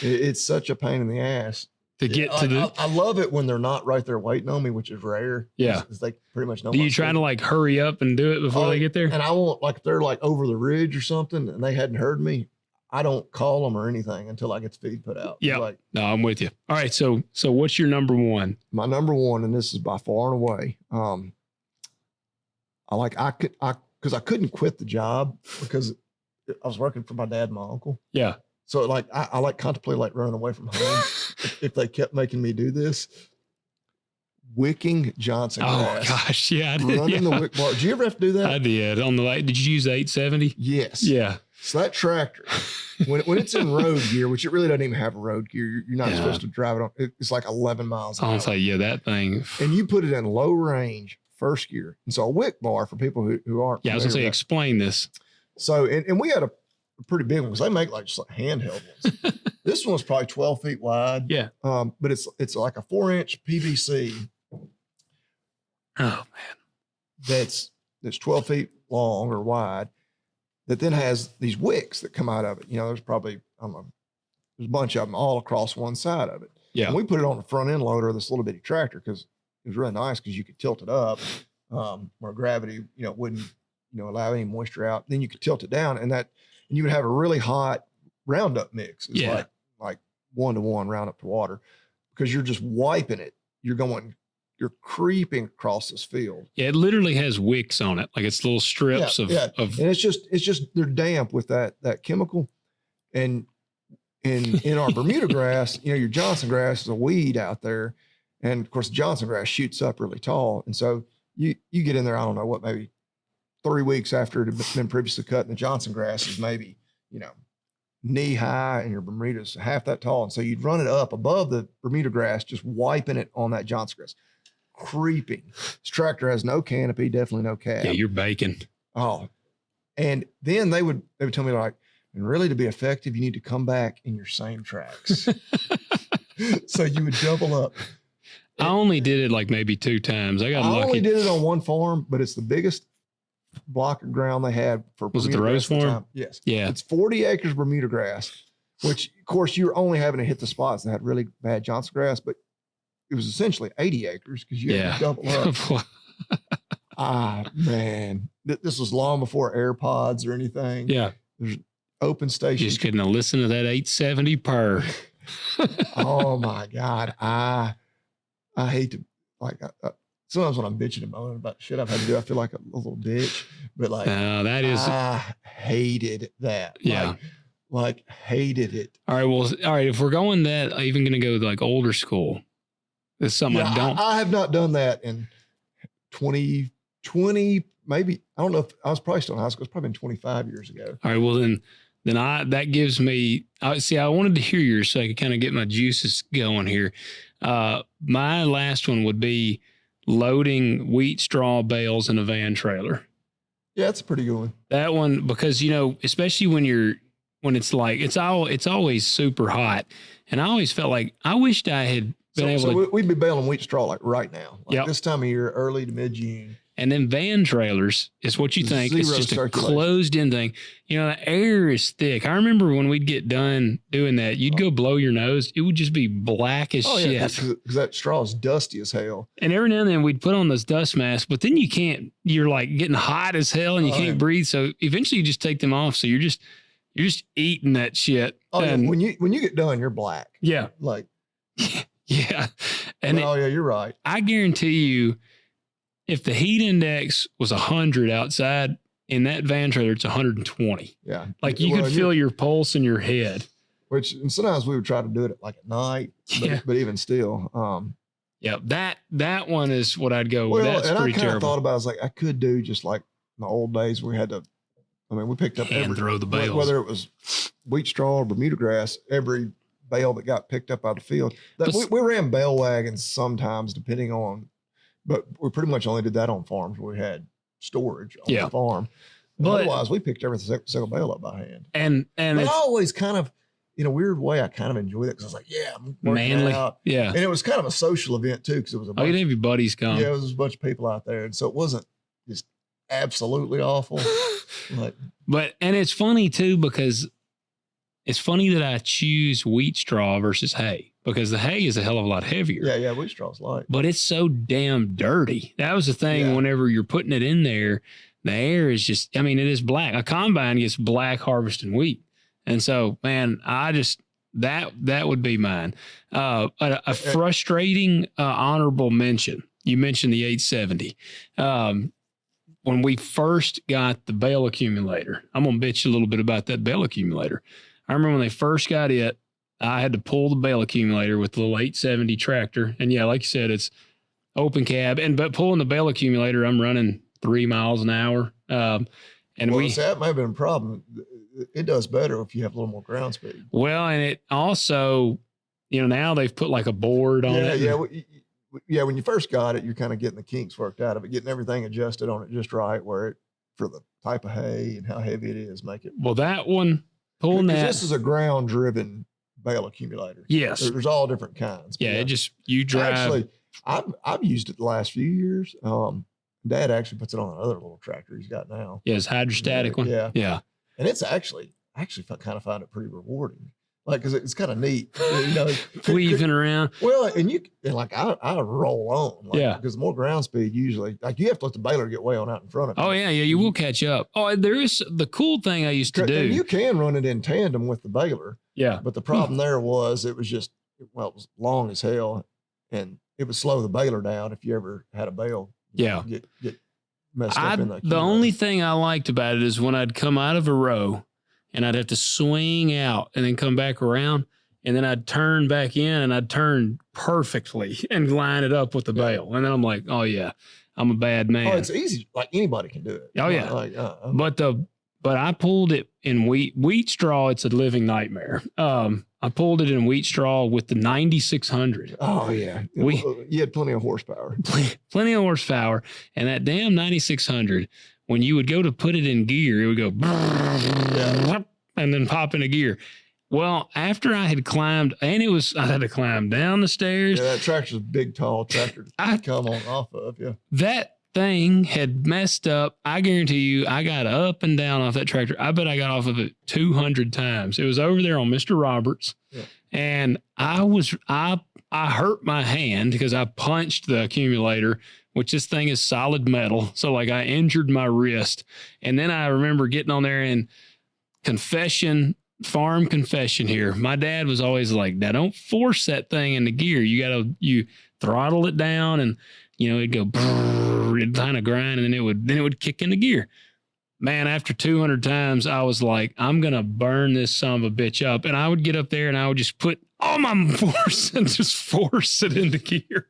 It's such a pain in the ass to get to I love it when they're not right there waiting on me, which is rare. Yeah. Because they pretty much know. Do you try to hurry up and do it before they get there? And I won't, if they're over the ridge or something and they hadn't heard me, I don't call them or anything until I get the feed put out. Yeah. No, I'm with you. All right. So what's your number 1? My number 1, and this is by far and away. Because I couldn't quit the job because I was working for my dad and my uncle. Yeah. So like, I like contemplate like running away from home if they kept making me do this. Wicking Johnson grass. Oh gosh, yeah, I did. Running the wick bar. Did you ever have to do that? I did on the light. Did you use the 870? Yes. Yeah. So that tractor, when it's in road gear, which it really doesn't even have a road gear, you're not supposed to drive it on. It's like 11 miles an hour. I'll say, yeah, that thing. And you put it in low range first gear. And so a wick bar for people who aren't. Yeah, I was gonna say, explain this. So, and we had a pretty big one because they make like just like handheld ones. This one was probably 12 feet wide. Yeah. But it's like a 4-inch PVC. Oh man. That's 12 feet long or wide. That then has these wicks that come out of it. You know, there's probably, I don't know, there's a bunch of them all across one side of it. Yeah. And we put it on the front end loader of this little bitty tractor because it was really nice because you could tilt it up where gravity, wouldn't, allow any moisture out. Then you could tilt it down and you would have a really hot Roundup mix. It's like 1-to-1 Roundup to water because you're just wiping it. You're creeping across this field. Yeah, it literally has wicks on it. Like it's little strips of and it's just they're damp with that chemical. And in our Bermuda grass, your Johnson grass is a weed out there. And of course, the Johnson grass shoots up really tall. And so you get in there, I don't know what, maybe 3 weeks after it had been previously cut, and the Johnson grass is maybe, knee high and your Bermuda's half that tall. And so you'd run it up above the Bermuda grass, just wiping it on that Johnson grass. Creeping. This tractor has no canopy, definitely no cab. Yeah, you're baking. Oh, and then they would tell me like, and really to be effective, you need to come back in your same tracks. So you would double up. I only did it like maybe 2 times. I only did it on one farm, but it's the biggest block of ground they had for. Was it the Rose farm? Yes. Yeah. It's 40 acres Bermuda grass, which of course you're only having to hit the spots that had really bad Johnson grass, but it was essentially 80 acres because you had to double up. Man. This was long before AirPods or anything. Yeah. There's open stations. Just couldn't listen to that 870 per. Oh my God. I hate to, like, sometimes when I'm bitching and moaning about shit I've had to do, I feel like a little bitch, but like, I hated that. Yeah. Like hated it. All right. Well, all right. If we're going that, even going to go with like older school. It's something I don't. I have not done that in 2020, maybe. I don't know if I was probably still in high school. It's probably been 25 years ago. All right. Well, then that gives me, I wanted to hear yours so I could kind of get my juices going here. My last one would be loading wheat straw bales in a van trailer. Yeah, that's a pretty good one. That one, because, especially when it's like, it's always super hot. And I always felt like I wished I had we'd be baling wheat straw like right now, like this time of year, early to mid-June. And then van trailers is what you think. It's just a closed-in thing. The air is thick. I remember when we'd get done doing that, you'd go blow your nose. It would just be black as shit. Yeah, because that straw is dusty as hell. And every now and then we'd put on those dust masks, but then you're like getting hot as hell and you can't breathe. So eventually you just take them off. So you're just eating that shit. Oh, and when you get done, you're black. Yeah. Like... Yeah. And you're right. I guarantee you, if the heat index was 100 outside, in that van trailer, it's 120. Yeah. Like you could feel your pulse in your head. And sometimes we would try to do it like at night, but even still. Yeah, that one is what I'd go with. That's pretty terrible. I kind of thought about it, I was like, I could do just like in the old days we had to, we picked up throw the bales. Whether it was wheat straw or Bermuda grass, every bale that got picked up out of the field. We ran bale wagons sometimes, depending on, but we pretty much only did that on farms where we had storage on the farm. But otherwise, we picked every single bale up by hand. And I always kind of, in a weird way, I kind of enjoyed it because I was like, I'm manly out. Yeah. And it was kind of a social event too, because it was you'd have your buddies come. Yeah, it was a bunch of people out there, and so it wasn't just absolutely awful. And it's funny too because. It's funny that I choose wheat straw versus hay because the hay is a hell of a lot heavier. Yeah, wheat straw's light. But it's so damn dirty. That was the thing whenever you're putting it in there, the air is just, it is black. A combine gets black harvesting wheat. And so, man, that would be mine. A frustrating honorable mention. You mentioned the 870. When we first got the bale accumulator, I'm going to bitch a little bit about that bale accumulator. I remember when they first got it, I had to pull the bale accumulator with the little 870 tractor. And yeah, like you said, it's open cab. But pulling the bale accumulator, I'm running 3 miles an hour. And that might have been a problem. It does better if you have a little more ground speed. Well, and it also, now they've put like a board on it. Yeah. When you first got it, you're kind of getting the kinks worked out of it, getting everything adjusted on it just right, for the type of hay and how heavy it is, make it. Well, that one, pulling that. This is a ground driven bale accumulator. Yes. There's all different kinds. Yeah. You drive. Actually, I've used it the last few years. Dad actually puts it on another little tractor he's got now. Yeah. It's hydrostatic one. Yeah. Yeah. And it's actually kind of find it pretty rewarding. Like, cause it's kind of neat, Weaving around. Well, and I roll on. Because the more ground speed, usually, like, you have to let the baler get way on out in front of you. Oh yeah. Yeah. You will catch up. Oh, there is the cool thing I used to do. And you can run it in tandem with the baler. Yeah. But the problem there was it was long as hell, and it would slow the baler down if you ever had a bale. Get messed up in the only thing I liked about it is when I'd come out of a row and I'd have to swing out and then come back around, and then I'd turn back in and I'd turn perfectly and line it up with the bale. And then I'm like, oh yeah, I'm a bad man. Oh, it's easy. Like, anybody can do it. Oh yeah. But I pulled it in wheat straw. It's a living nightmare. I pulled it in wheat straw with the 9600. Oh yeah. You had plenty of horsepower. Plenty of horsepower. And that damn 9600, when you would go to put it in gear, it would go and then pop into gear. Well, after I had climbed, I had to climb down the stairs. Yeah, that tractor's a big, tall tractor to come on off of. Yeah. That thing had messed up. I guarantee you, I got up and down off that tractor. I bet I got off of it 200 times. It was over there on Mr. Roberts. Yeah. And I hurt my hand because I punched the accumulator, which this thing is solid metal. So like, I injured my wrist. And then I remember getting on there and farm confession here. My dad was always like, now don't force that thing into gear. You throttle it down, and it'd go, it'd kind of grind, and then it would kick into gear. Man, after 200 times, I was like, I'm going to burn this son of a bitch up. And I would get up there and I would just put all my force and just force it into gear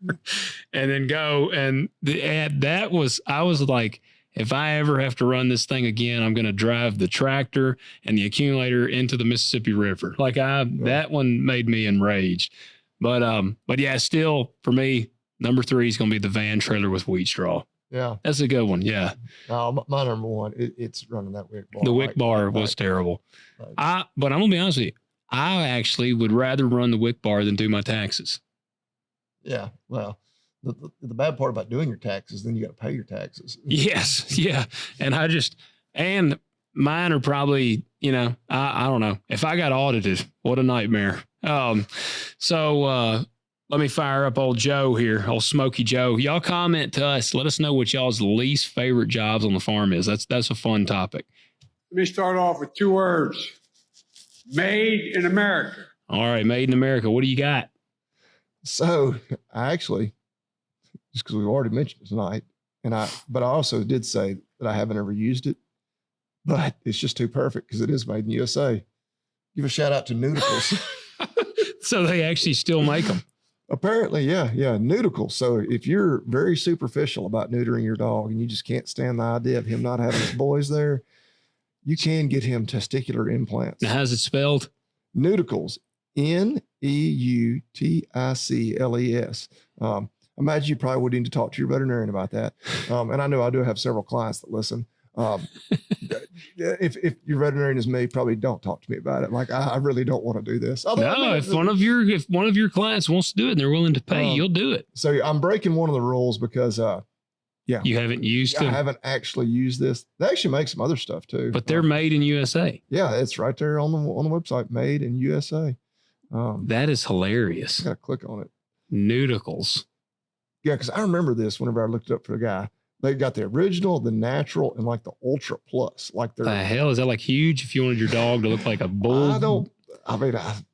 and then go. And I was like, if I ever have to run this thing again, I'm going to drive the tractor and the accumulator into the Mississippi River. That one made me enraged. But yeah, still for me, number 3 is going to be the van trailer with wheat straw. Yeah. That's a good one. Yeah. My number 1, it's running that wick bar. The wick bar was terrible. But I'm going to be honest with you. I actually would rather run the wick bar than do my taxes. Yeah. Well, the bad part about doing your taxes, then you got to pay your taxes. Yes. Yeah. And mine are probably, I don't know. If I got audited, what a nightmare. So let me fire up old Joe here, old Smoky Joe. Y'all comment to us. Let us know what y'all's least favorite jobs on the farm is. That's a fun topic. Let me start off with 2 words. Made in America. All right, made in America. What do you got? So I actually, just because we've already mentioned it tonight, but I also did say that I haven't ever used it, but it's just too perfect because it is made in USA. Give a shout out to Nudicles. So they actually still make them. Apparently, yeah, Nudicles. So if you're very superficial about neutering your dog and you just can't stand the idea of him not having his boys there, you can get him testicular implants. Now, how's it spelled? Nudicles, Neuticles. Imagine you probably would need to talk to your veterinarian about that. And I know I do have several clients that listen. If your veterinarian is me, probably don't talk to me about it. Like, I really don't want to do this. If one of your clients wants to do it and they're willing to pay, you'll do it. So I'm breaking one of the rules because, you haven't used it. I haven't actually used this. They actually make some other stuff too, but they're made in USA. Yeah, it's right there on the website, made in USA. That is hilarious. I gotta click on it. Nudicles. Yeah, because I remember this whenever I looked it up for the guy. They got the original, the natural, and like the ultra plus. Like the hell is that? Like huge? If you wanted your dog to look like a bull,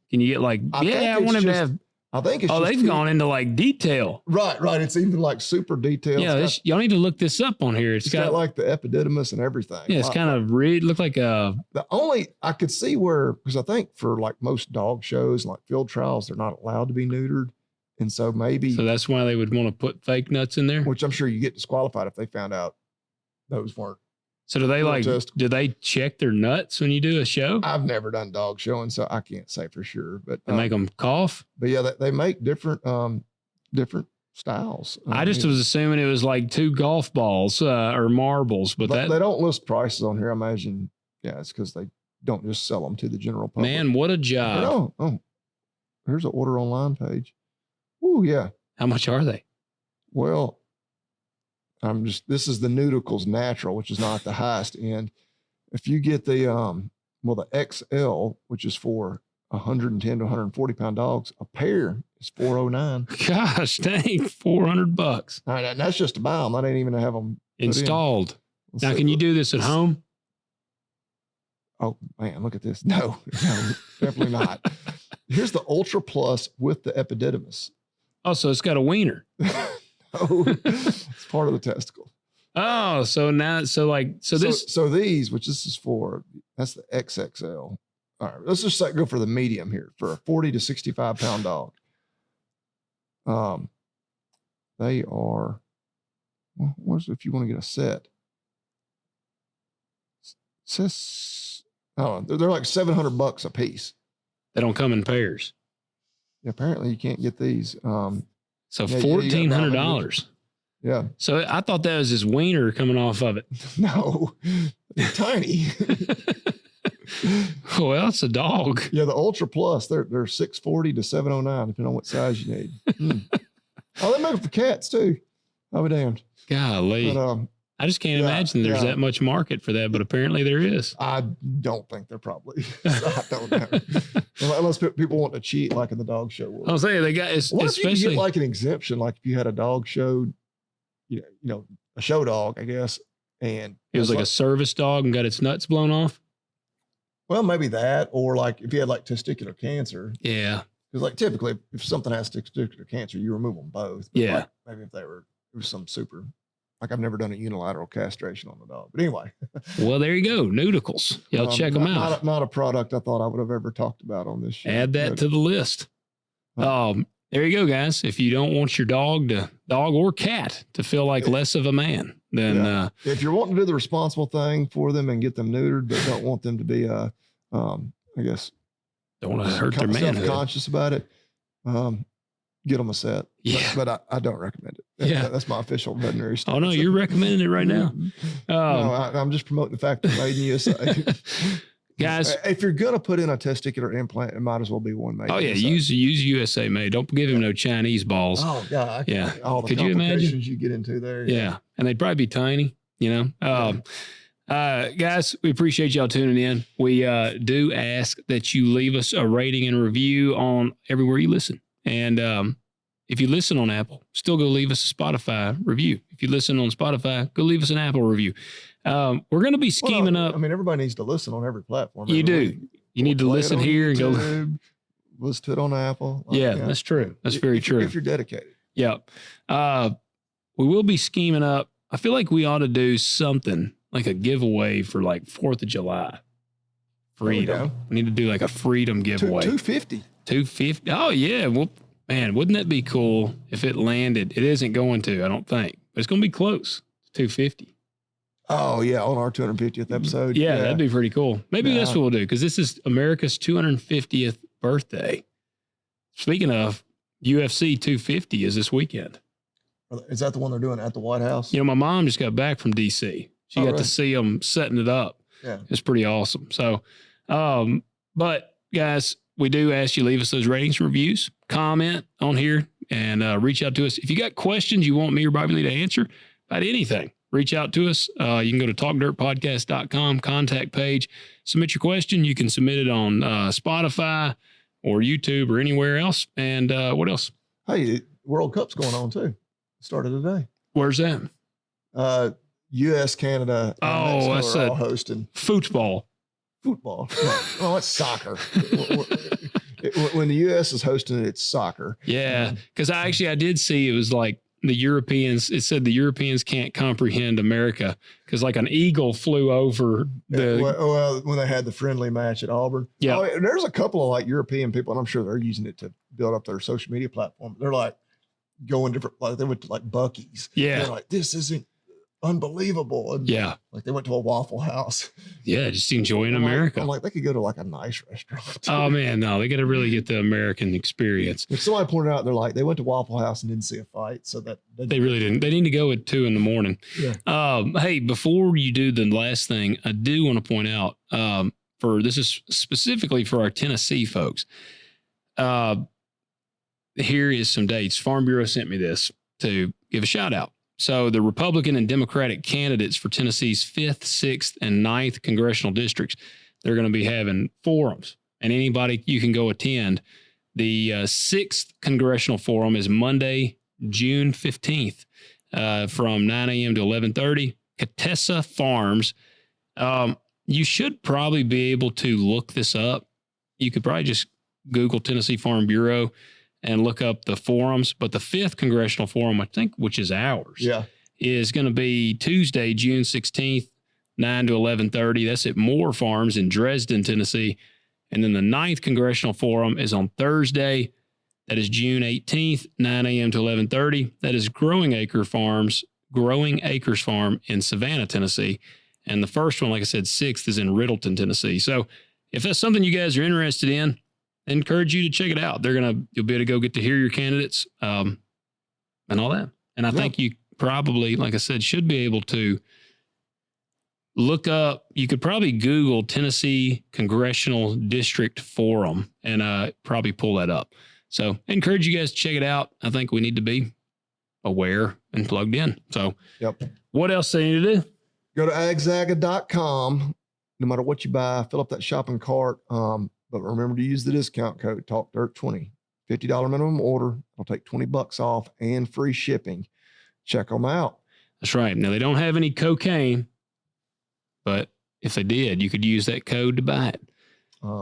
can you get like? I want him to have I think it's they've gone into like detail. Right. It's even like super detailed. Yeah, y'all need to look this up on here. It's got like the epididymis and everything. Yeah, it's kind of look like a. The only I could see because I think for like most dog shows, like field trials, they're not allowed to be neutered, and so that's why they would want to put fake nuts in there. Which I'm sure you get disqualified if they found out those weren't. So do they check their nuts when you do a show? I've never done dog showing, so I can't say for sure. But they make them cough. But yeah, they make different styles. I just was assuming it was like 2 golf balls or marbles, but they don't list prices on here. I imagine, yeah, it's because they don't just sell them to the general public. Man, what a job! Here's an order online page. Oh yeah, how much are they? Well, this is the Nudicles Natural, which is not the highest end. If you get the the XL, which is for 110 to 140 pound dogs, a pair is $409. Gosh, dang, $400. All right, and that's just to buy them. I didn't even have them installed. Now, can you do this at home? Oh man, look at this. No, definitely not. Here's the Ultra Plus with the epididymis. Oh, so it's got a wiener. Oh, it's part of the testicle. Oh, so these, which this is for, that's the XXL. All right, let's just go for the medium here for a 40 to 65 pound dog. They are, what's if you want to get a set? They're like $700 a piece. They don't come in pairs. Yeah, apparently you can't get these. So $1,400. Yeah. So I thought that was his wiener coming off of it. No, they're tiny. Well, it's a dog. Yeah, the Ultra Plus, they're $640 to $709, depending on what size you need. Oh, they make them for cats too. I'll be damned. Golly. But, I just can't imagine there's that much market for that, but apparently there is. I don't think there probably is. I don't know. Unless people want to cheat like in the dog show world. I was saying they got especially if you get like an exemption, like if you had a dog show, you know, a show dog, I guess, and it was like a service dog and got its nuts blown off. Well, maybe that, or like if you had like testicular cancer. Yeah. Because like typically if something has testicular cancer, you remove them both. But yeah. Like maybe if it was some super, like I've never done a unilateral castration on the dog. But anyway. Well, there you go. Nudicles. Y'all check them out. Not a product I thought I would have ever talked about on this show. Add that to the list. There you go, guys. If you don't want your dog or cat to feel like less of a man, then if you're wanting to do the responsible thing for them and get them neutered, but don't want them to be I guess don't want to hurt their manhood, self-conscious about it, get them a set. Yeah, but I don't recommend it. Yeah, that's my official veterinary stance. Oh no, you're recommending it right now. No, I'm just promoting the fact that it's made in USA. Guys, if you're gonna put in a testicular implant, it might as well be one made. Oh yeah, use USA made. Don't give him no Chinese balls. Oh God, yeah. All the Could you imagine you get into there? Yeah, and they'd probably be tiny. You know. Guys, we appreciate y'all tuning in. We do ask that you leave us a rating and review on everywhere you listen. And if you listen on Apple, still go leave us a Spotify review. If you listen on Spotify, go leave us an Apple review. We're going to be scheming up. I mean, everybody needs to listen on every platform. You do. You need to listen here YouTube, and go. Listen to it on Apple. Yeah, that's true. That's very true. If you're dedicated. Yeah. We will be scheming up. I feel like we ought to do something like a giveaway for like 4th of July. Freedom. We need to do like a freedom giveaway. $250. Oh yeah. Well, man, wouldn't that be cool if it landed? It isn't going to, I don't think, but it's going to be close. $250. Oh yeah. On our 250th episode. Yeah. That'd be pretty cool. Maybe that's what we'll do. Because this is America's 250th birthday. Speaking of, UFC 250 is this weekend. Is that the one they're doing at the White House? You know, my mom just got back from DC. She got to see them setting it up. Yeah. It's pretty awesome. So, but guys, we do ask you leave us those ratings and reviews, comment on here, and reach out to us. If you got questions you want me or Bobby Lee to answer about anything, reach out to us. You can go to talkdirtpodcast.com, contact page, submit your question. You can submit it on Spotify or YouTube or anywhere else. And what else? Hey, World Cup's going on too. Started today. Where's that? U.S., Canada, and that's all hosting football. Football. No, it's soccer. when the U.S. is hosting it, it's soccer. Yeah, because I did see it was like the Europeans. It said the Europeans can't comprehend America because like an eagle flew over the. Well, when they had the friendly match at Auburn, Yeah, there's a couple of like European people, and I'm sure they're using it to build up their social media platform. They're like going different. Like they went to like Buc-ee's. Yeah, they're like, this isn't unbelievable. And yeah, like they went to a Waffle House. Yeah, just enjoying America. I'm like, they could go to like a nice restaurant. Oh man, no, they got to really get the American experience. If somebody pointed out, they're like, they went to Waffle House and didn't see a fight, so that they really didn't. They need to go at 2 a.m. Yeah. Hey, before you do the last thing, I do want to point out this is specifically for our Tennessee folks. Here is some dates. Farm Bureau sent me this to give a shout out. So the Republican and Democratic candidates for Tennessee's 5th, 6th, and 9th congressional districts, they're going to be having forums, and anybody you can go attend. The 6th congressional forum is Monday, June 15th, from 9 a.m. to 11:30. Contessa Farms. You should probably be able to look this up. You could probably just Google Tennessee Farm Bureau and look up the forums. But the 5th congressional forum, I think, which is ours, is going to be Tuesday, June 16th, 9 to 11:30. That's at Moore Farms in Dresden, Tennessee. And then the 9th congressional forum is on Thursday. That is June 18th, 9 a.m. to 11:30. That is Growing Acres Farm in Savannah, Tennessee. And the first one, like I said, 6th is in Riddleton, Tennessee. So if that's something you guys are interested in, I encourage you to check it out. You'll be able to go get to hear your candidates and all that. And I think you probably, like I said, should be able to look up. You could probably Google Tennessee Congressional District Forum and probably pull that up. So I encourage you guys to check it out. I think we need to be aware and plugged in. So what else do you need to do? Go to agzaga.com. No matter what you buy, fill up that shopping cart. But remember to use the discount code TalkDirt20. $50 minimum order. I'll take $20 off and free shipping. Check them out. That's right. Now, they don't have any cocaine, but if they did, you could use that code to buy it.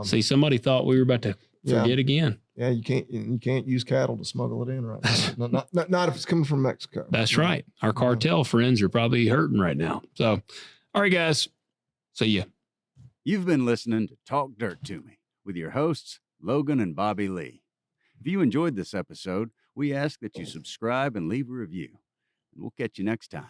See, somebody thought we were about to forget again. Yeah, you can't use cattle to smuggle it in right now. not if it's coming from Mexico. That's right. Our cartel friends are probably hurting right now. So, all right, guys. See ya. You've been listening to Talk Dirt to Me with your hosts, Logan and Bobby Lee. If you enjoyed this episode, we ask that you subscribe and leave a review. And we'll catch you next time.